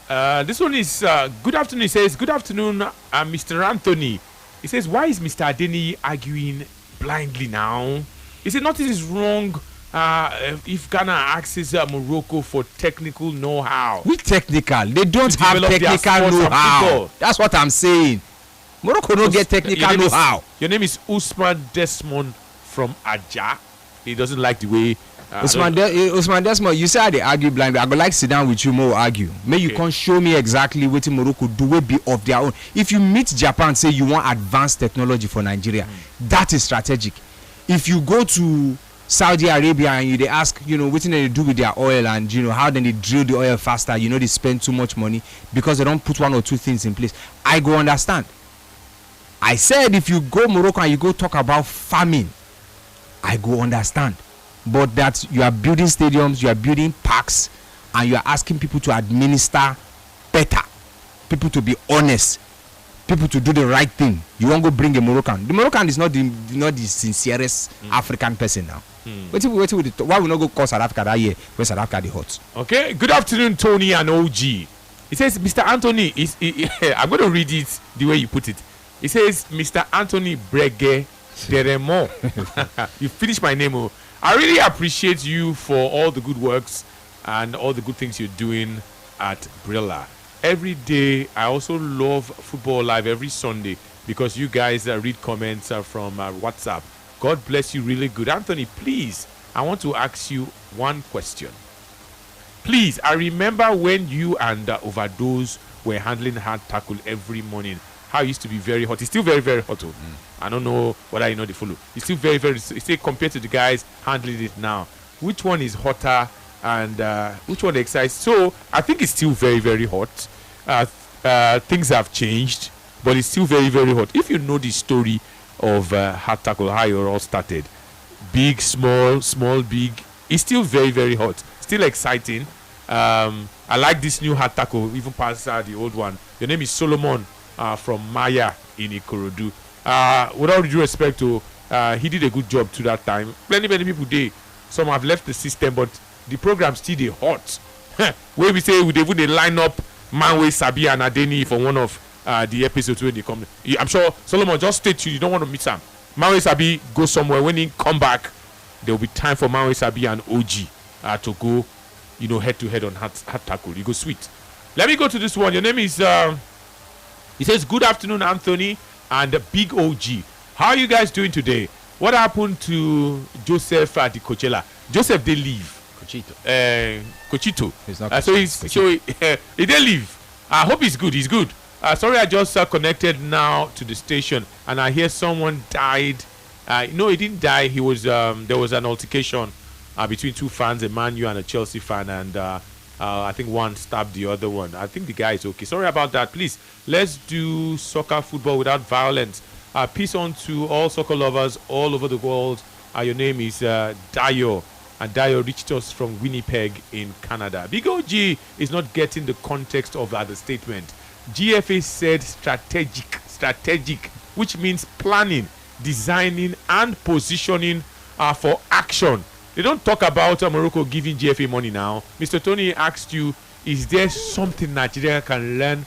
This one is good afternoon. He says, good afternoon, Mr. Anthony. He says, why is Mr. Adeni arguing blindly now? He said, nothing is wrong if Ghana asks Morocco for technical know-how. Which technical? They don't To have develop their technical sports and know-how. football. That's what I'm saying. Morocco don't get technical know-how. Your name is Usman Desmond from Aja. He doesn't like the way Usman Desmond, you say I dey argue blindly. I go like sit down with you more argue. May you can show me exactly what Morocco do we be of their own. If you meet Japan, say you want advanced technology for Nigeria, that is strategic. If you go to Saudi Arabia and they ask, what they do with their oil and how then they drill the oil faster, they spend too much money because they don't put one or two things in place. I go understand. I said if you go Morocco and you go talk about farming, I go understand. But that you are building stadiums, you are building parks, and you are asking people to administer better, people to be honest, people to do the right thing. You won't go bring a Moroccan. The Moroccan is not the sincerest African person now. Why we not go call South Africa that year when South Africa the hot? Okay, good afternoon, Tony and OG. He says, Mr. Anthony I'm going to read it the way you put it. He says, Mr. Anthony Brege Deremo. You finished my name. Oh. I really appreciate you for all the good works and all the good things you're doing at Brilla. Every day, I also love Football Live every Sunday because you guys read comments from WhatsApp. God bless you really good. Anthony, please, I want to ask you one question. Please, I remember when you and Overdose were handling hard tackle every morning. How it used to be very hot. It's still very, very hot. I don't know whether you know the follow. It's still very, very. It's still compared to the guys handling it now. Which one is hotter and which one excites? So I think it's still very, very hot. Things have changed, but it's still very, very hot. If you know the story of hard tackle, how it all started, big, small, small, big, it's still very, very hot. Still exciting. I like this new hard tackle, even past the old one. Your name is Solomon. From Maya in Ikorodu. With all due respect to, he did a good job to that time. Many people did. Some have left the system, but the program still dey hot. Where we say we even line up Manwe Sabi and Adeni for one of the episodes when they come. I'm sure Solomon just stay tuned. You don't want to miss him. Manwe Sabi go somewhere. When he come back, there will be time for Manwe Sabi and OG to go, head to head on hard tackle. You go sweet. Let me go to this one. Your name is. He says, good afternoon, Anthony and Big OG. How are you guys doing today? What happened to Joseph at the Coachella? Joseph, they leave. Cochito. He's not he did leave. I hope he's good. He's good. Sorry, I just connected now to the station and I hear someone died. No, he didn't die. He was. There was an altercation between two fans, a Man U and a Chelsea fan, and I think one stabbed the other one. I think the guy is okay. Sorry about that. Please, let's do soccer football without violence. Peace on to all soccer lovers all over the world. Your name is Dayo. And Dayo reached us from Winnipeg in Canada. Big OG is not getting the context of the statement. GFA said strategic, which means planning, designing, and positioning for action. They don't talk about Morocco giving GFA money now. Mr. Tony asked you, is there something Nigeria can learn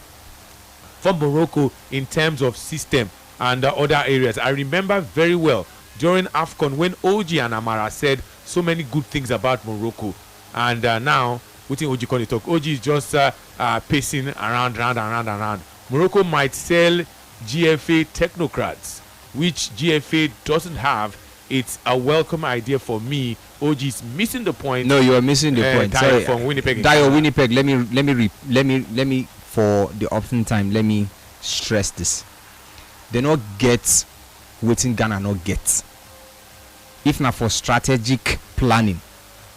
from Morocco in terms of system and other areas? I remember very well during AFCON when OG and Amara said so many good things about Morocco. And now What OG call it talk? OG is just pacing around, round and round and round. Morocco might sell GFA technocrats, which GFA doesn't have. It's a welcome idea for me. OG is missing the point. No, you are missing the point. Sorry, from Winnipeg. Dio Winnipeg. Let me for the option time. Let me stress this. They not get waiting Ghana not get. If not for strategic planning,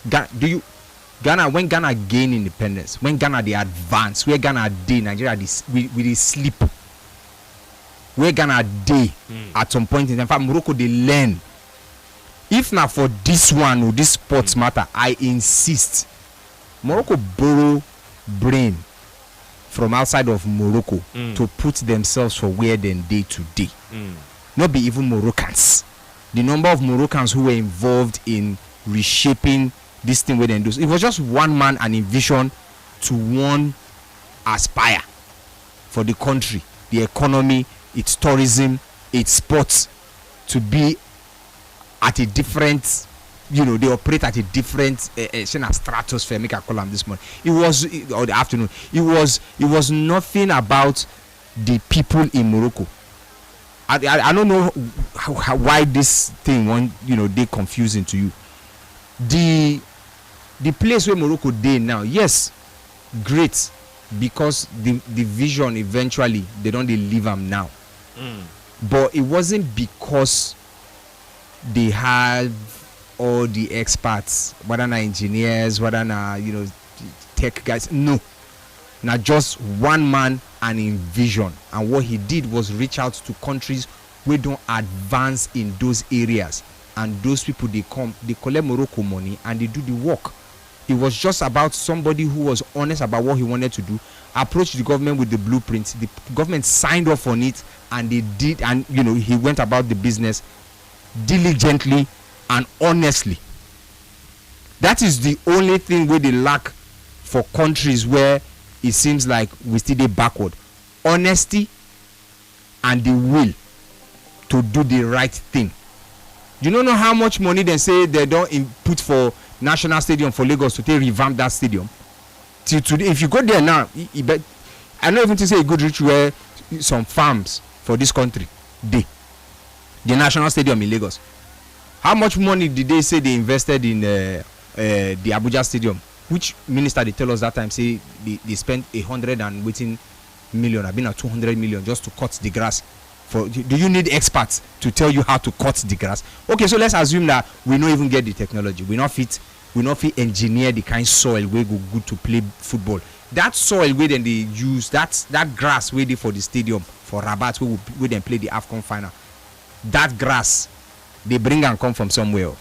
Ghana when Ghana gain independence, when Ghana they advance, where Ghana day Nigeria we sleep. Where Ghana day at some point in time. In fact, Morocco they learn. If not for this one or this sports matter, I insist. Morocco borrow brain from outside of Morocco to put themselves for where they today. Not be even Moroccans. The number of Moroccans who were involved in reshaping this thing where they do. It was just one man and a vision to one aspire for the country, the economy, its tourism, its sports to be at a different, they operate at a different stratosphere. Make I call them this morning. Or the afternoon. It was nothing about the people in Morocco. I don't know why this thing they confusing to you. The place where Morocco they now, yes, great, because the vision eventually they don't leave them now. But it wasn't because they have all the experts, whether not engineers, whether not tech guys. No, not just one man and in vision. And what he did was reach out to countries where don't advance in those areas, and those people they collect Morocco money and they do the work. It was just about somebody who was honest about what he wanted to do, approached the government with the blueprint. The government signed off on it, and they did, and he went about the business diligently and honestly. That is the only thing where they lack for countries where it seems like we still dey backward. Honesty and the will to do the right thing. You don't know how much money they say they don't put for National Stadium for Lagos to revamp that stadium. Till today, if you go there now, I don't even to say a good reach where some farms for this country the National Stadium in Lagos. How much money did they say they invested in the Abuja Stadium? Which minister they tell us that time say they spent 100 and waiting million, I've been at 200 million just to cut the grass. Do you need experts to tell you how to cut the grass? Okay, so let's assume that we don't even get the technology. We not fit engineer the kind of soil where go good to play football. That soil where then they use that grass where they for the stadium for Rabat where they play the AFCON final. That grass they bring and come from somewhere.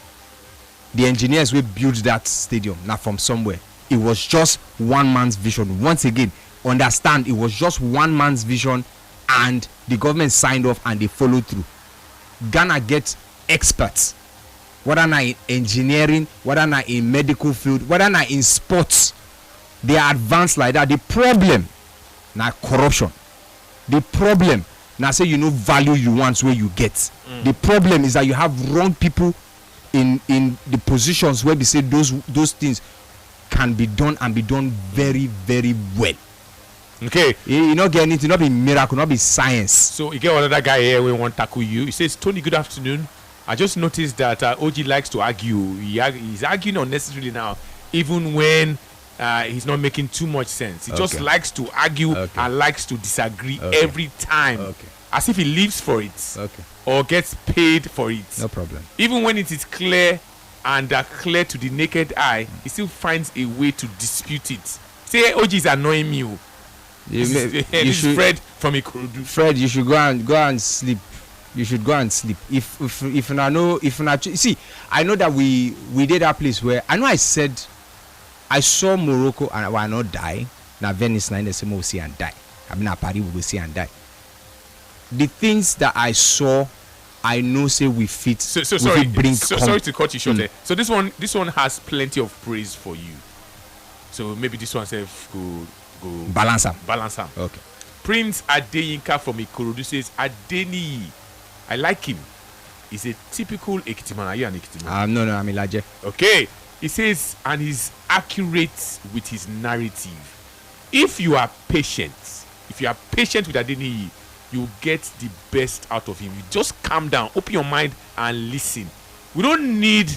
The engineers will build that stadium not from somewhere. It was just one man's vision. Once again, understand, it was just one man's vision, and the government signed off and they followed through. Ghana gets experts, whether not in engineering, whether not in medical field, whether not in sports. They are advanced like that. The problem now corruption. The problem now say value you want where you get. The problem is that you have wrong people in the positions where we say those things can be done and be done very, very well. Okay. You not get anything, not be miracle, not be science. So you get another guy here we want to tackle you. He says, Tony, good afternoon. I just noticed that OG likes to argue. He's arguing unnecessarily now, even when he's not making too much sense. He just likes to argue and likes to disagree every time, as if he lives for it or gets paid for it. No problem. Even when it is clear and clear to the naked eye, he still finds a way to dispute it. Say OG is annoying me. This is Fred from Ikorodu. Fred, you should go and sleep. You should go and sleep. If I know, see, I know that we did that place where I know I said I saw Morocco and I will not die. Now Venice now in the same will see and die. I mean, Paris we will see and die. The things that I saw, I know say we fit. Sorry to cut you short there. So this one has plenty of praise for you. So maybe this one self go balance am. Okay. Prince Adeyinka from Ikorodu says, Adeni, I like him. He's a typical Ekitiman. Are you an Ekitiman? No, I'm Ilaje. Okay. He says, and his accurate with his narrative. If you are patient with Adeniyi, you get the best out of him. You just calm down, open your mind and listen. We don't need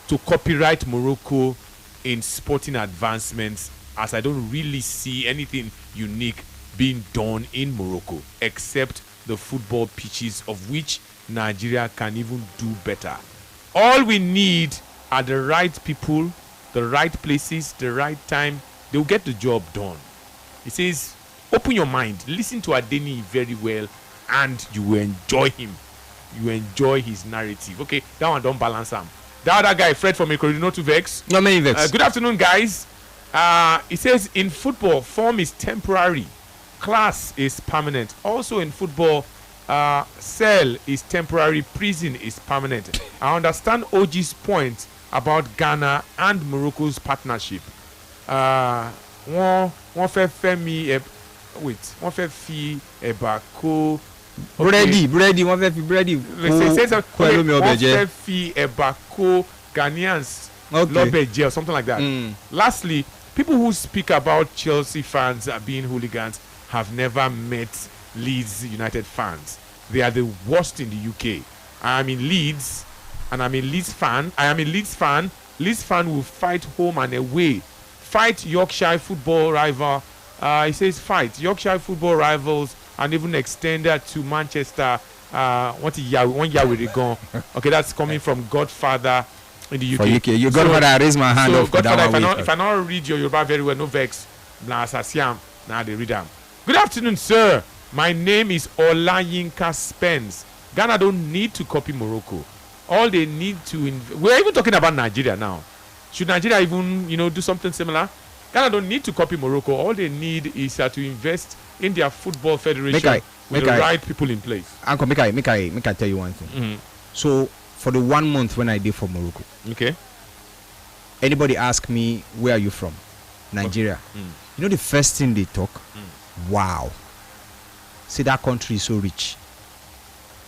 to copyright Morocco in sporting advancements, as I don't really see anything unique being done in Morocco except the football pitches, of which Nigeria can even do better. All we need are the right people, the right places, the right time. They'll get the job done. He says, open your mind, listen to Adeniyi very well, and you will enjoy him. You enjoy his narrative. Okay, that one don't balance him. The other guy, Fred from Ikorodu, no to vex. No many vex. Good afternoon, guys. He says, in football, form is temporary, class is permanent. Also in football, cell is temporary, prison is permanent. I understand OG's point about Ghana and Morocco's partnership. One fẹ́ fi ẹ̀bà kó Brady, wọ́n fẹ́ fi Brady kó ẹlòmí ọbẹ̀ jẹ. Wọ́n fẹ́ fi ẹ̀bà kó Ghanaians Okay. lọ́bẹ̀ jẹ or something like that. Lastly, people who speak about Chelsea fans being hooligans have never met Leeds United fans. They are the worst in the UK. I am in Leeds, and I'm a Leeds fan. I am a Leeds fan. Leeds fan will fight home and away. Fight Yorkshire football rival. He says fight Yorkshire football rivals and even extend that to Manchester. One year with it gone. Okay, that's coming from Godfather in the UK. For UK, you Godfather, I raise my hand. So up for that Godfather, one if I not read your Yoruba very well, no vex. Nah, Sasiam. Nah, they read them. Good afternoon, sir. My name is Olayinka Spence. Ghana don't need to copy Morocco. All they need to we're even talking about Nigeria now. Should Nigeria even, do something similar? Ghana don't need to copy Morocco. All they need is to invest in their football federation with the right people in place. Uncle, make I tell you one thing. So for the 1 month when I did for Morocco, okay, anybody ask me where are you from? Nigeria. You know the first thing they talk? Wow. See, that country is so rich.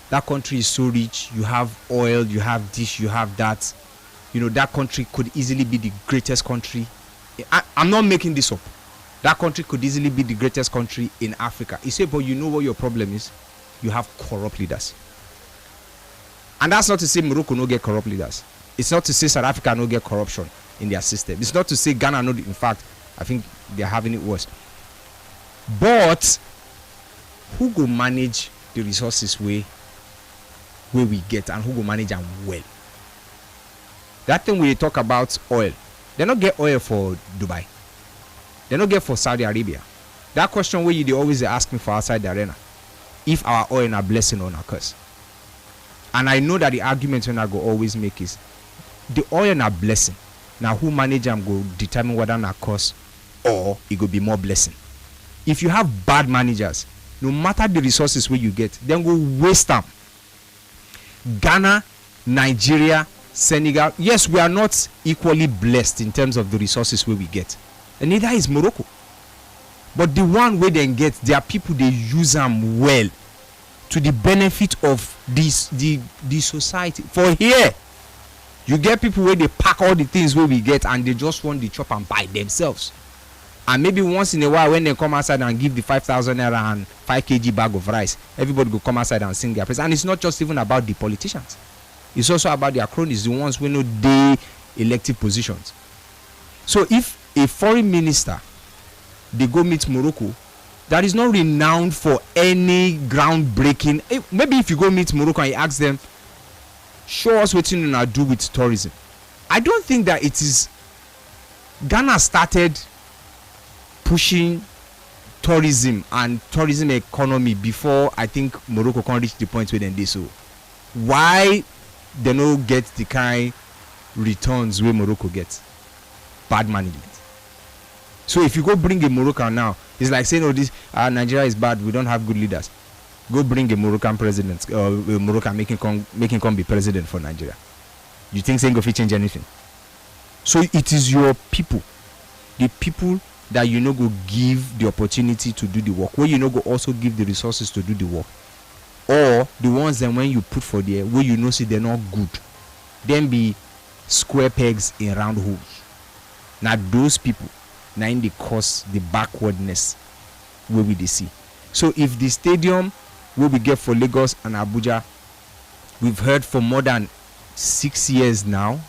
That country is so rich. You have oil, you have this, you have that. That country could easily be the greatest country. I'm not making this up. That country could easily be the greatest country in Africa. He said, but you know what your problem is? You have corrupt leaders. And that's not to say Morocco no get corrupt leaders. It's not to say South Africa no get corruption in their system. It's not to say Ghana no. In fact, I think they're having it worse. But who go manage the resources where we get, and who go manage them well? That thing we talk about oil, they don't get oil for Dubai. They don't get for Saudi Arabia. That question where they always ask me for outside the arena, if our oil are blessing or a curse. And I know that the argument when I go always make is the oil are blessing. Now who manage them go determine whether na curse or it go be more blessing. If you have bad managers, no matter the resources where you get, then go waste them. Ghana, Nigeria, Senegal, yes, we are not equally blessed in terms of the resources where we get, and neither is Morocco. But the one where they get, there are people they use them well to the benefit of the society. For here, you get people where they pack all the things where we get and they just want the chop and buy themselves. And maybe once in a while when they come outside and give the 5,000 naira and 5 kg bag of rice, everybody go come outside and sing their praise. And it's not just even about the politicians. It's also about their cronies, the ones who know they elective positions. So if a foreign minister, they go meet Morocco, that is not renowned for any groundbreaking. Maybe if you go meet Morocco and you ask them, show us what you know do with tourism. I don't think that it is. Ghana started pushing tourism and tourism economy before I think Morocco can reach the point where they do so. Why they don't get the kind returns where Morocco gets? Bad management. So if you go bring a Moroccan now, it's like saying, oh, this Nigeria is bad, we don't have good leaders. Go bring a Moroccan president, or a Moroccan making come be president for Nigeria. You think saying go fit change anything? So it is your people, the people that you know go give the opportunity to do the work, where you know go also give the resources to do the work, or the ones that when you put for there where you know see they're not good, then be square pegs in round holes. Now those people, now in the cause the backwardness where we they see. So if the stadium where we get for Lagos and Abuja, we've heard for more than 6 years now,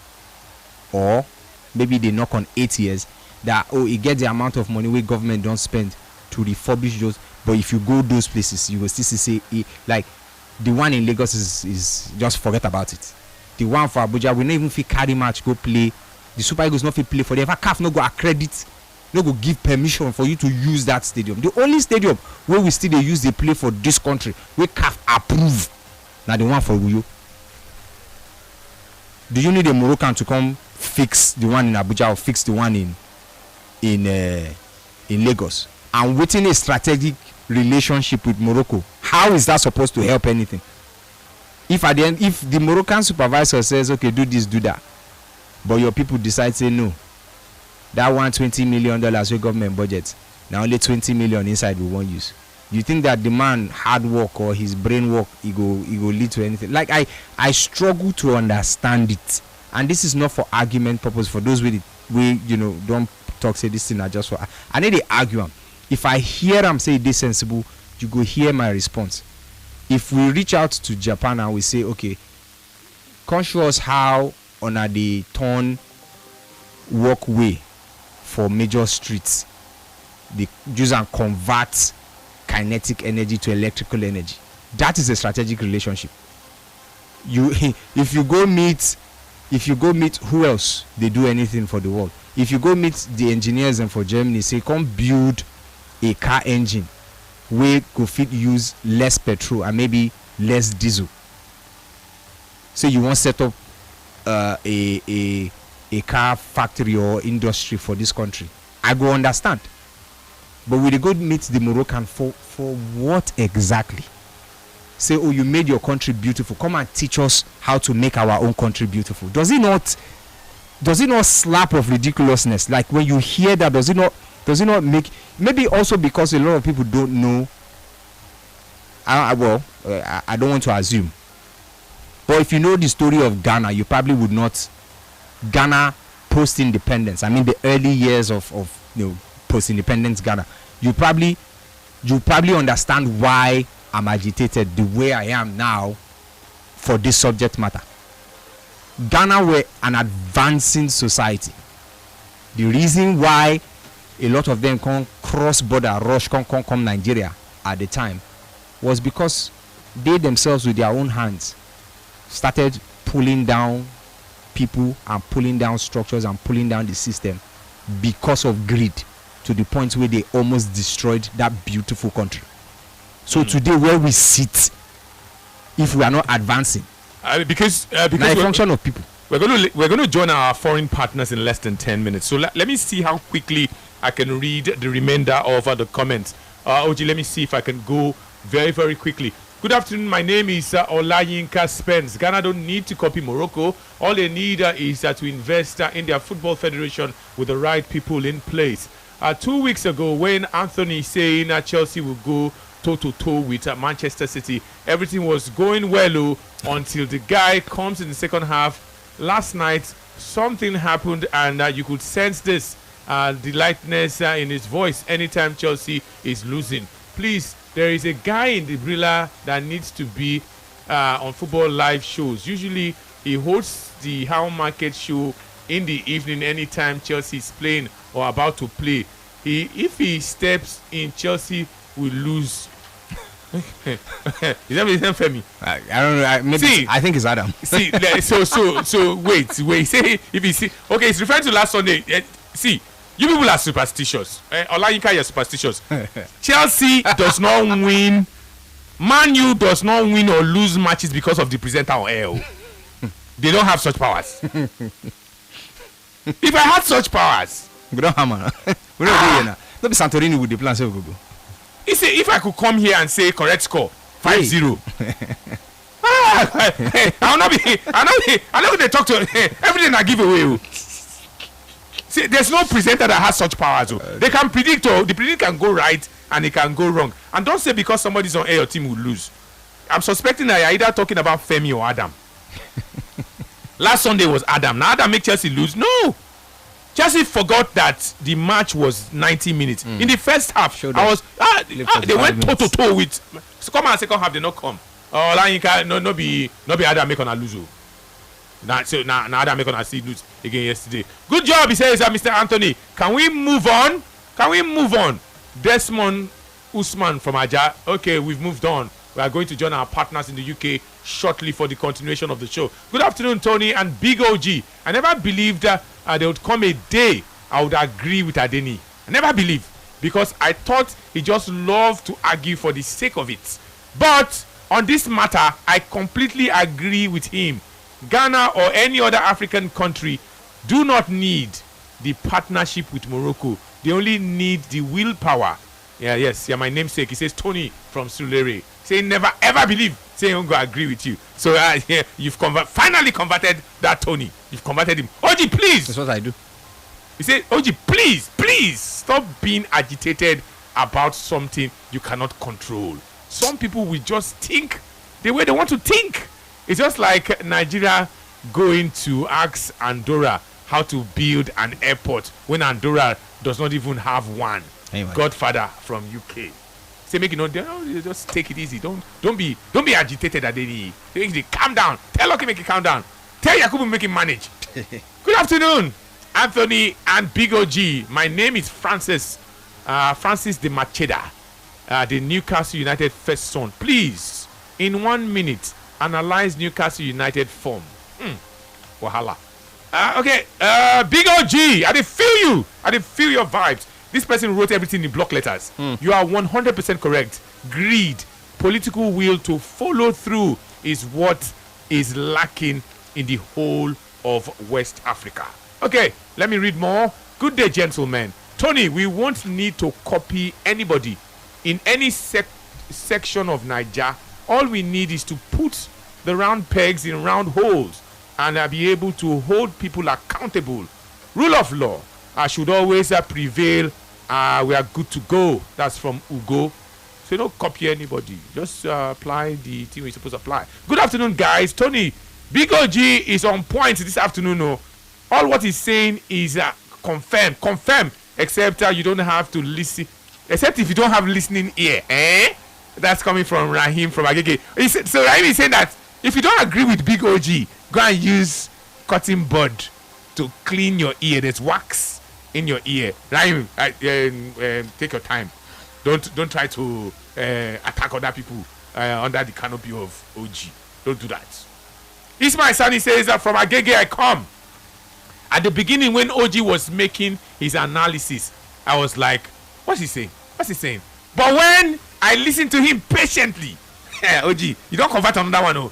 or maybe they knock on 8 years, that it get the amount of money where government don't spend to refurbish those. But if you go those places, you will still say like the one in Lagos is just forget about it. The one for Abuja, we not even fit carry match go play. The Super Eagles not fit play for the ever CAF no go accredit, no go give permission for you to use that stadium. The only stadium where we still they use they play for this country where CAF approve. Now the one for you. Do you need a Moroccan to come fix the one in Abuja or fix the one in Lagos? And waiting a strategic relationship with Morocco, how is that supposed to help anything? If at the end, if the Moroccan supervisor says, okay, do this, do that, but your people decide say no, that $120 million with government budget, now only 20 million inside we won't use. You think that the man hard work or his brain work he go lead to anything? Like I struggle to understand it, and this is not for argument purpose. For those we don't talk say this thing are just for I need to argue them. If I hear them say this sensible, you go hear my response. If we reach out to Japan and we say, okay, come show us how on the turn walkway for major streets they use and convert kinetic energy to electrical energy. That is a strategic relationship. If you go meet who else they do anything for the world. If you go meet the engineers and for Germany, say come build a car engine where go fit use less petrol and maybe less diesel. So you want set up a car factory or industry for this country. I go understand. But will they go meet the Moroccan for what exactly? Say, oh, you made your country beautiful. Come and teach us how to make our own country beautiful. Does it not slap of ridiculousness? Like when you hear that, does it not make, maybe also because a lot of people don't know. I don't want to assume. But if you know the story of Ghana, you probably would not. Ghana post-independence. I mean the early years of post-independence Ghana. You probably understand why I'm agitated the way I am now for this subject matter. Ghana were an advancing society. The reason why a lot of them come cross border rush come Nigeria at the time was because they themselves with their own hands started pulling down people and pulling down structures and pulling down the system because of greed, to the point where they almost destroyed that beautiful country. So today where we sit, if we are not advancing, because a function of people. We're going to join our foreign partners in less than 10 minutes. So let me see how quickly I can read the remainder of the comments. Oji, let me see if I can go very, very quickly. Good afternoon. My name is Olayinka Spence. Ghana don't need to copy Morocco. All they need is to invest in their football federation with the right people in place. 2 weeks ago, when Anthony saying Chelsea will go toe-to-toe with Manchester City, everything was going well until the guy comes in the second half. Last night, something happened, and you could sense this, the lightness in his voice anytime Chelsea is losing. Please, there is a guy in the Brilla that needs to be on football live shows. Usually, he hosts the How Market show in the evening anytime Chelsea is playing or about to play. If he steps in, Chelsea will lose. Is that Femi? I don't know. Maybe see, I think it's Adam. See, so wait. Say if he see, okay, it's referring to last Sunday. See, you people are superstitious. Olayinka, you're superstitious. Chelsea does not win. Man U does not win or lose matches because of the presenter on air. They don't have such powers. If I had such powers, we don't have man. We don't do it now. Don't be Santorini with the plan. So we go. You see, if I could come here and say correct score 5-0, I'm not going to talk to everything I give away. See, there's no presenter that has such powers. They can predict, the predict can go right and it can go wrong. And don't say because somebody's on air, your team will lose. I'm suspecting that you're either talking about Femi or Adam. Last Sunday was Adam. Now Adam make Chelsea lose. No. Chelsea forgot that the match was 90 minutes. In the first half, Showed I us. was they went toe to minutes. toe with. So come on, second half they not come. Oh, Lanyika no be Adam make on a lose. Now Adam make on a see lose again yesterday. Good job, he says, Mr. Anthony. Can we move on? Can we move on? Desmond Usman from Aja. Okay, we've moved on. We are going to join our partners in the UK shortly for the continuation of the show. Good afternoon, Tony and Big OG. I never believed there would come a day I would agree with Adeni. I never believed, because I thought he just loved to argue for the sake of it. But on this matter, I completely agree with him. Ghana or any other African country do not need the partnership with Morocco. They only need the willpower. Yeah, my namesake. He says Tony from Sulere. Saying never ever believe. Saying I'm going to agree with you. So you've finally converted that Tony. You've converted him. OG, please. That's what I do. He said, OG, please stop being agitated about something you cannot control. Some people will just think the way they want to think. It's just like Nigeria going to ask Andorra how to build an airport when Andorra does not even have one. Anyway. Godfather from UK. Say, make you just take it easy. Don't be agitated at any. Calm down. Tell Lucky make it calm down. Tell Yakubu make him manage. Good afternoon, Anthony and Big OG. My name is Francis de Macheda, the Newcastle United first son. Please, in 1 minute, analyze Newcastle United form. Wahala. Okay, Big OG, I did feel you. I did feel your vibes. This person wrote everything in block letters. You are 100% correct. Greed, political will to follow through is what is lacking in the whole of West Africa. Okay, let me read more. Good day, gentlemen. Tony, we won't need to copy anybody in any section of Niger. All we need is to put the round pegs in round holes and be able to hold people accountable. Rule of law should always prevail. We are good to go. That's from Ugo. So don't copy anybody. Just apply the thing we're supposed to apply. Good afternoon, guys. Tony, Big OG is on point this afternoon. No, all what he's saying is confirm. Except you don't have to listen. Except if you don't have listening ear. That's coming from Rahim from Agege. So Rahim is saying that if you don't agree with Big OG, go and use cotton bud to clean your ear. There's wax in your ear. Rahim, take your time. Don't try to attack other people under the canopy of OG. Don't do that. Ismail Sani says that from Agege I come. At the beginning when OG was making his analysis, I was like, what's he saying? But when I listened to him patiently, OG, you don't convert another one.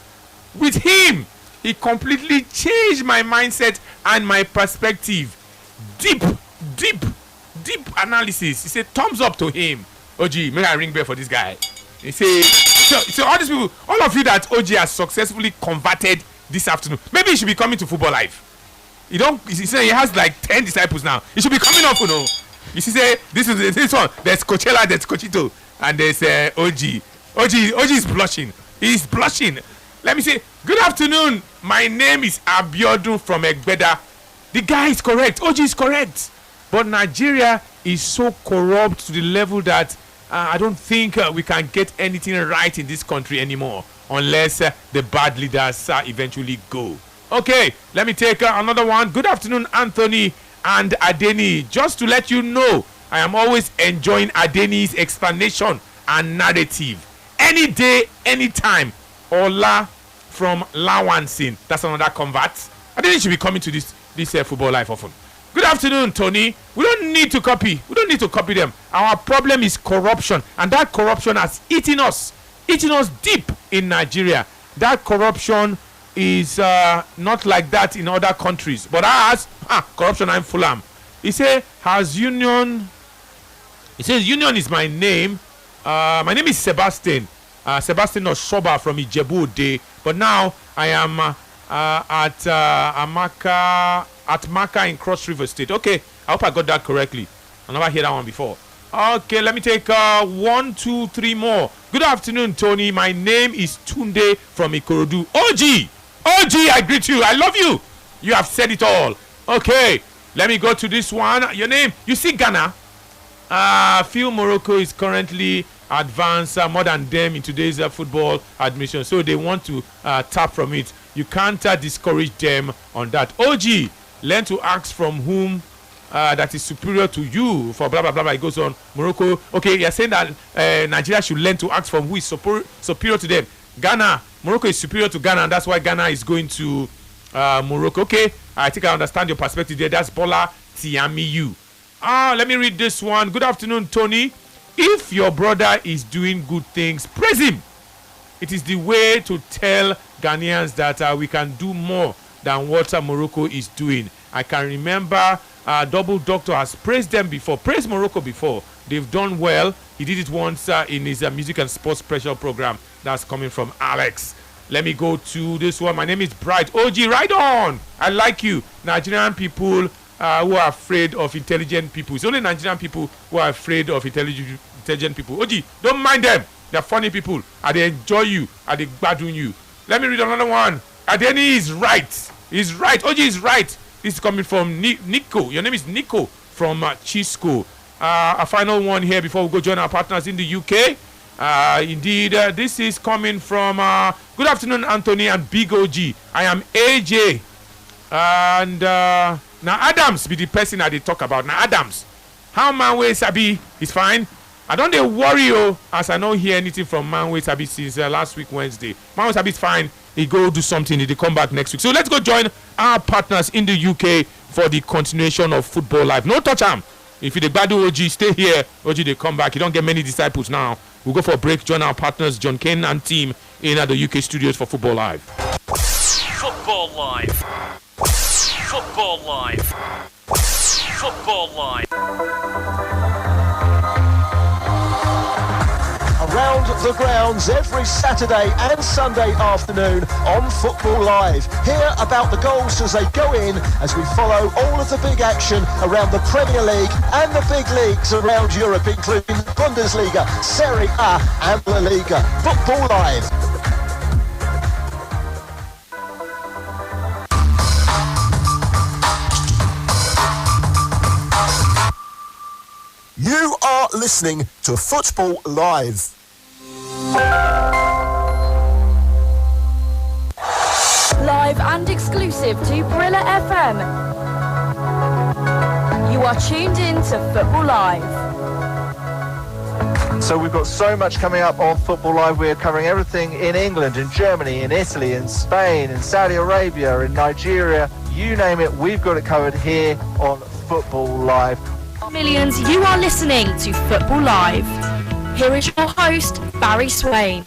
With him, he completely changed my mindset and my perspective. Deep analysis. He said, thumbs up to him. OG, make I ring bell for this guy. He said, so all these people, all of you that OG has successfully converted this afternoon, maybe he should be coming to Football Live. He say he has like 10 disciples now. He should be coming up, You see, say this one. There's Coachella, there's Cochito, and there's OG. OG is blushing. He's blushing. Let me say, good afternoon. My name is Abiodun from Egbeda. The guy is correct. OG is correct. But Nigeria is so corrupt to the level that I don't think we can get anything right in this country anymore unless the bad leaders eventually go. Okay, let me take another one. Good afternoon, Anthony and Adeni. Just to let you know, I am always enjoying Adeni's explanation and narrative. Any day, anytime. Ola from Lawansin. That's another convert. Adeni should be coming to this Football Life often. Good afternoon, Tony. We don't need to copy them. Our problem is corruption, and that corruption has eaten us deep in Nigeria. That corruption is not like that in other countries, but ours, corruption and Fulham. He says union is my name. My name is Sebastian Oshoba from Ijebu Ode, but now I am at Maka in Cross River State. Okay, I hope I got that correctly. I never heard that one before. Okay, let me take 1, 2, 3 more. Good afternoon, Tony. My name is Tunde from Ikorodu. OG, I greet you. I love you. You have said it all. Okay, Let me go to this one. Your name? You see Ghana? Feel Morocco is currently advanced more than them in today's football admission, so they want to tap from it. You can't discourage them on that. OG, learn to ask from whom that is superior to you for blah blah blah blah. It goes on. Morocco, okay, you're saying that Nigeria should learn to ask from who is superior to them. Ghana, Morocco is superior to Ghana, and that's why Ghana is going to Morocco. Okay, I think I understand your perspective there. That's Bola Tiamiyu. Let me read this one. Good afternoon, Tony. If your brother is doing good things, praise him. It is the way to tell Ghanaians that we can do more than what Morocco is doing. I can remember Double Doctor has praised them before, praised Morocco before. They've done well. He did it once in his music and sports special program. That's coming from Alex. Let me go to this one. My name is Bright. OG, right on. I like you. Nigerian people who are afraid of intelligent people. It's only Nigerian people who are afraid of intelligent people. OG, don't mind them. They're funny people. And they enjoy you. And they badun you. Let me read another one. Adeni is right. He's right. OG is right. This is coming from Nico. Your name is Nico from Chisco. A final one here before we go join our partners in the UK. Indeed, this is coming from good afternoon, Anthony and Big OG. I am AJ. And now Adams be the person that they talk about. Now Adams, how Manwe Sabi is fine. I don't worry as I don't hear anything from Manwe Sabi since last week Wednesday. Manwe Sabi is fine. He go do something. He come back next week. So let's go join our partners in the UK for the continuation of Football Live. No touch arm. If you the Badu OG, stay here. OG they come back. You don't get many disciples now. We'll go for a break. Join our partners John Kane and team in the UK studios for Football Live. Football Live. Football Live. Football Live. Around the grounds every Saturday and Sunday afternoon on Football Live. Hear about the goals as they go in as we follow all of the big action around the Premier League and the big leagues around Europe, including Bundesliga, Serie A and La Liga. Football Live. You are listening to Football Live. Live and exclusive to Brilla FM. You are tuned in to Football Live. So we've got so much coming up on Football Live. We're covering everything in England, in Germany, in Italy, in Spain, in Saudi Arabia, in Nigeria. You name it, we've got it covered here on Football Live. Millions, you are listening to Football Live. Here is your host, Barry Swain.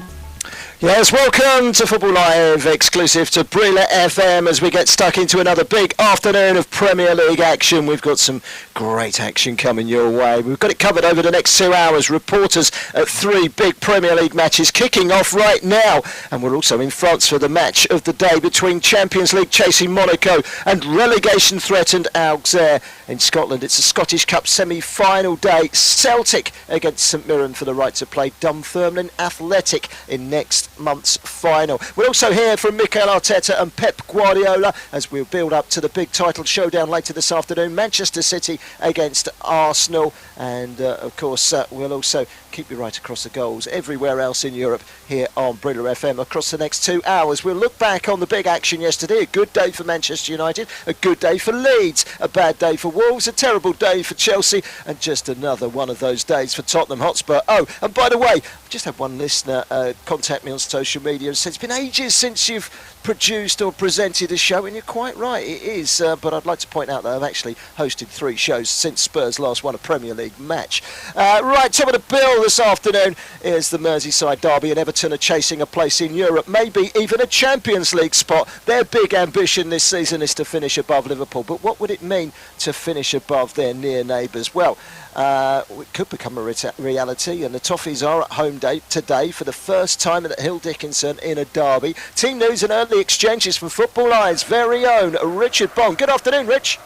Yes, welcome to Football Live, exclusive to Brilla FM as we get stuck into another big afternoon of Premier League action. We've got some great action coming your way. We've got it covered over the next 2 hours. Reporters at 3 big Premier League matches kicking off right now. And we're also in France for the match of the day between Champions League chasing Monaco and relegation threatened Auxerre. In Scotland, it's a Scottish Cup semi-final day. Celtic against St Mirren for the right to play Dunfermline Athletic in next month's final. We'll also hear from Mikel Arteta and Pep Guardiola as we'll build up to the big title showdown later this afternoon. Manchester City against Arsenal, and of course we'll also keep you right across the goals everywhere else in Europe here on Brilla FM across the next 2 hours. We'll look back on the big action yesterday. A good day for Manchester United, a good day for Leeds, a bad day for Wolves, a terrible day for Chelsea, and just another one of those days for Tottenham Hotspur. Oh, and by the way, I've just had one listener contact me on social media and said it's been ages since you've produced or presented a show, and you're quite right, it is, but I'd like to point out that I've actually hosted 3 shows since Spurs last won a Premier League match. Right, top of the bill this afternoon is the Merseyside derby, and Everton are chasing a place in Europe, maybe even a Champions League spot. Their big ambition this season is to finish above Liverpool, but what would it mean to finish above their near neighbours? Well, it could become a reality, and the Toffees are at home today for the first time at Hill Dickinson in a derby. Team news and early exchanges from Football Live's very own Richard Bond. Good afternoon, Rich.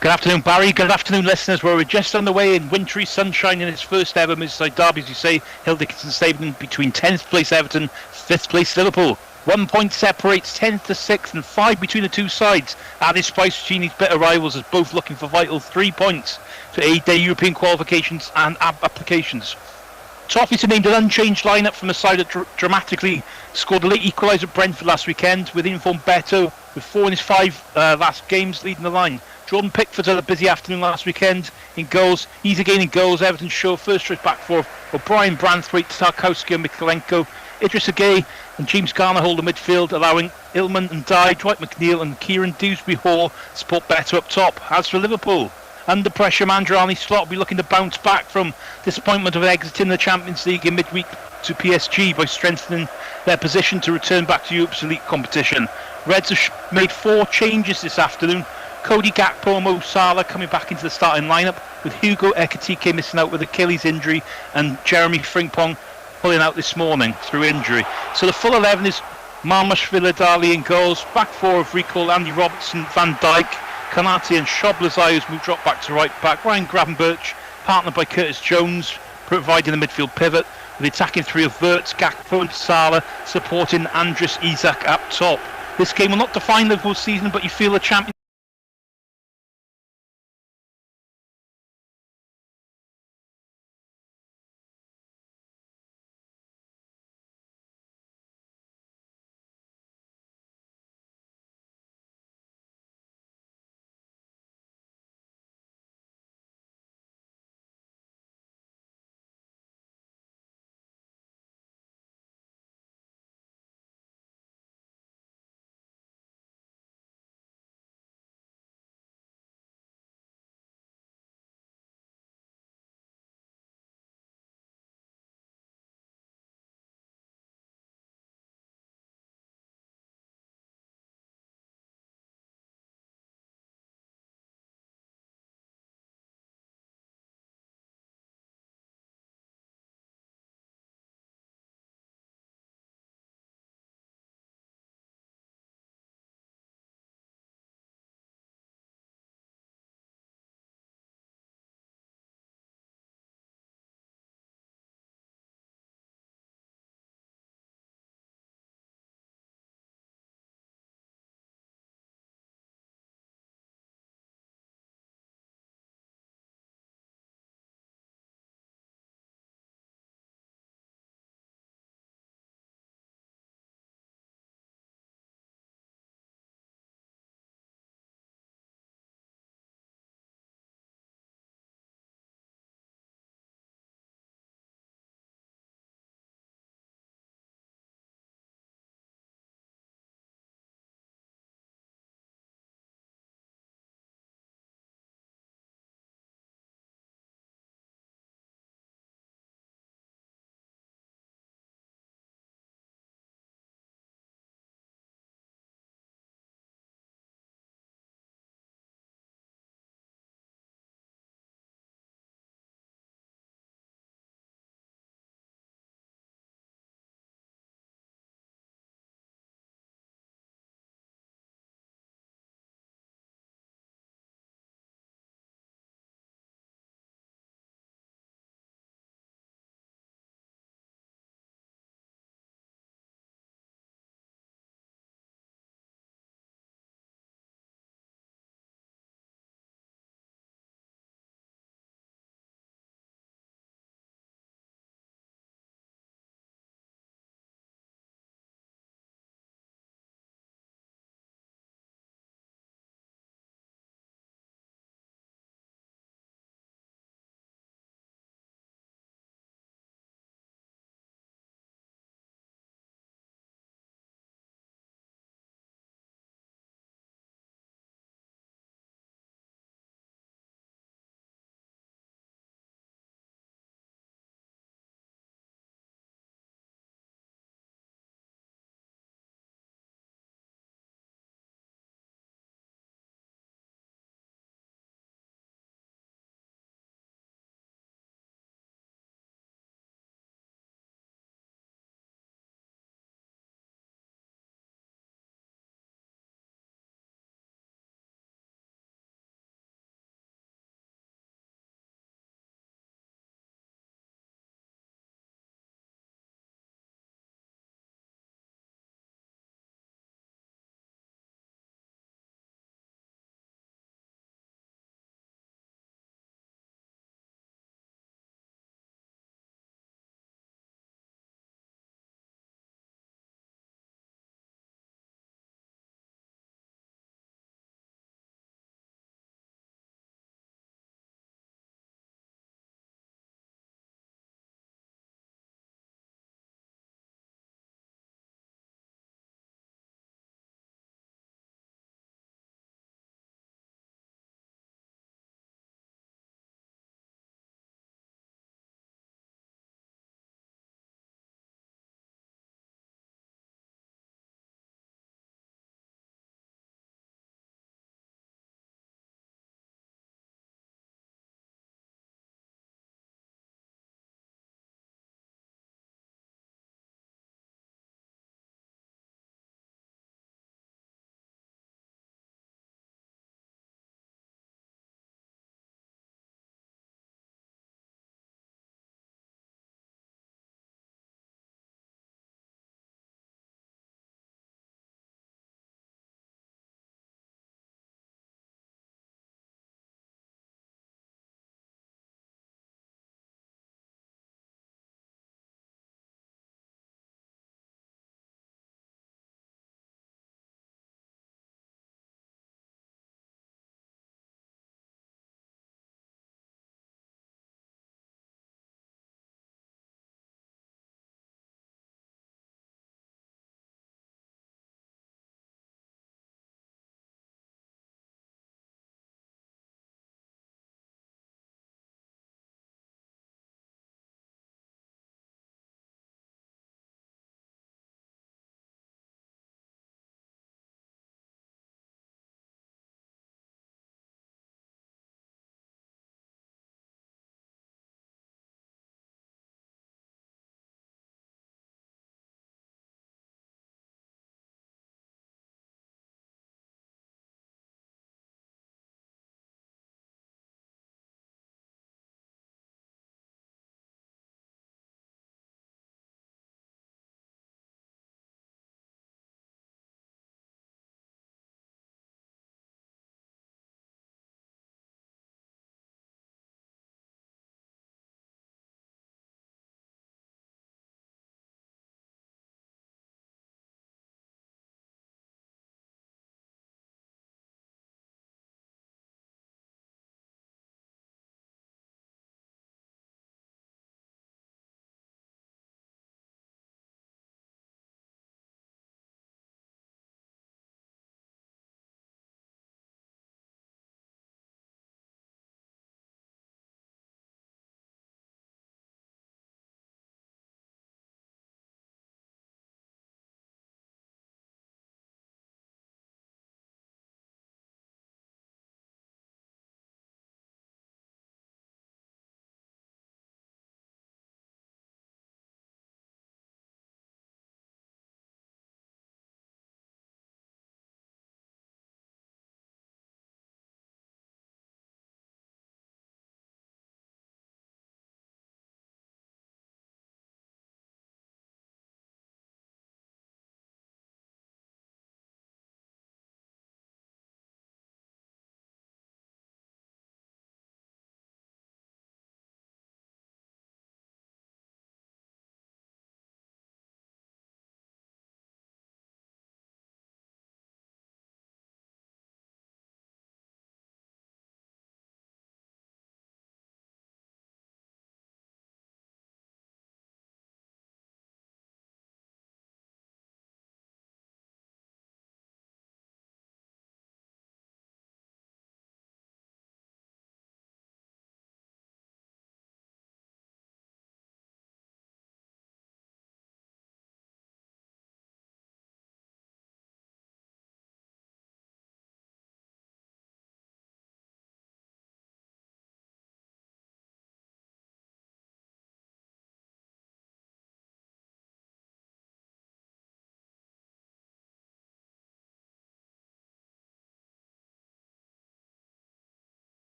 Good afternoon, Barry. Good afternoon, listeners. We're just on the way in wintry sunshine in its first ever Merseyside derby, as you say, Hill Dickinson Stadium, between 10th place Everton, 5th place Liverpool. 1 point separates 10th to 6th and 5 between the two sides at this price between these bitter rivals, as both looking for vital 3 points to aid their European qualifications and applications. Toffees are named an unchanged lineup from a side that dramatically scored a late equaliser at Brentford last weekend, with informed Beto with 4 in his 5 last games leading the line. Jordan Pickford's had a busy afternoon last weekend in goals. He's again in goals. Everton show first choice back four of O'Brien, Branthwaite, Tarkowski and Mikolenko. Idris Agay and James Garner hold the midfield, allowing Ilman and Dye, Dwight McNeil and Kieran Dewsbury-Hall support Beto up top. As for Liverpool, under pressure, Mandrani Slot will be looking to bounce back from disappointment of exiting the Champions League in midweek to PSG by strengthening their position to return back to Europe's elite competition. Reds have made 4 changes this afternoon. Cody Gakpo and Mo Salah coming back into the starting lineup, with Hugo Ekitike missing out with Achilles injury and Jeremy Frimpong pulling out this morning through injury. So the full 11 is Marmash, Villadali in goals. Back 4 of recall Andy Robertson, Van Dijk, Kanate and Shoblazai, who's moved drop back to right back. Ryan Gravenberch, partnered by Curtis Jones, providing the midfield pivot, with the attacking 3 of Wirtz, Gakpo and Salah supporting Andres Isak up top. This game will not define Liverpool's season, but you feel the champion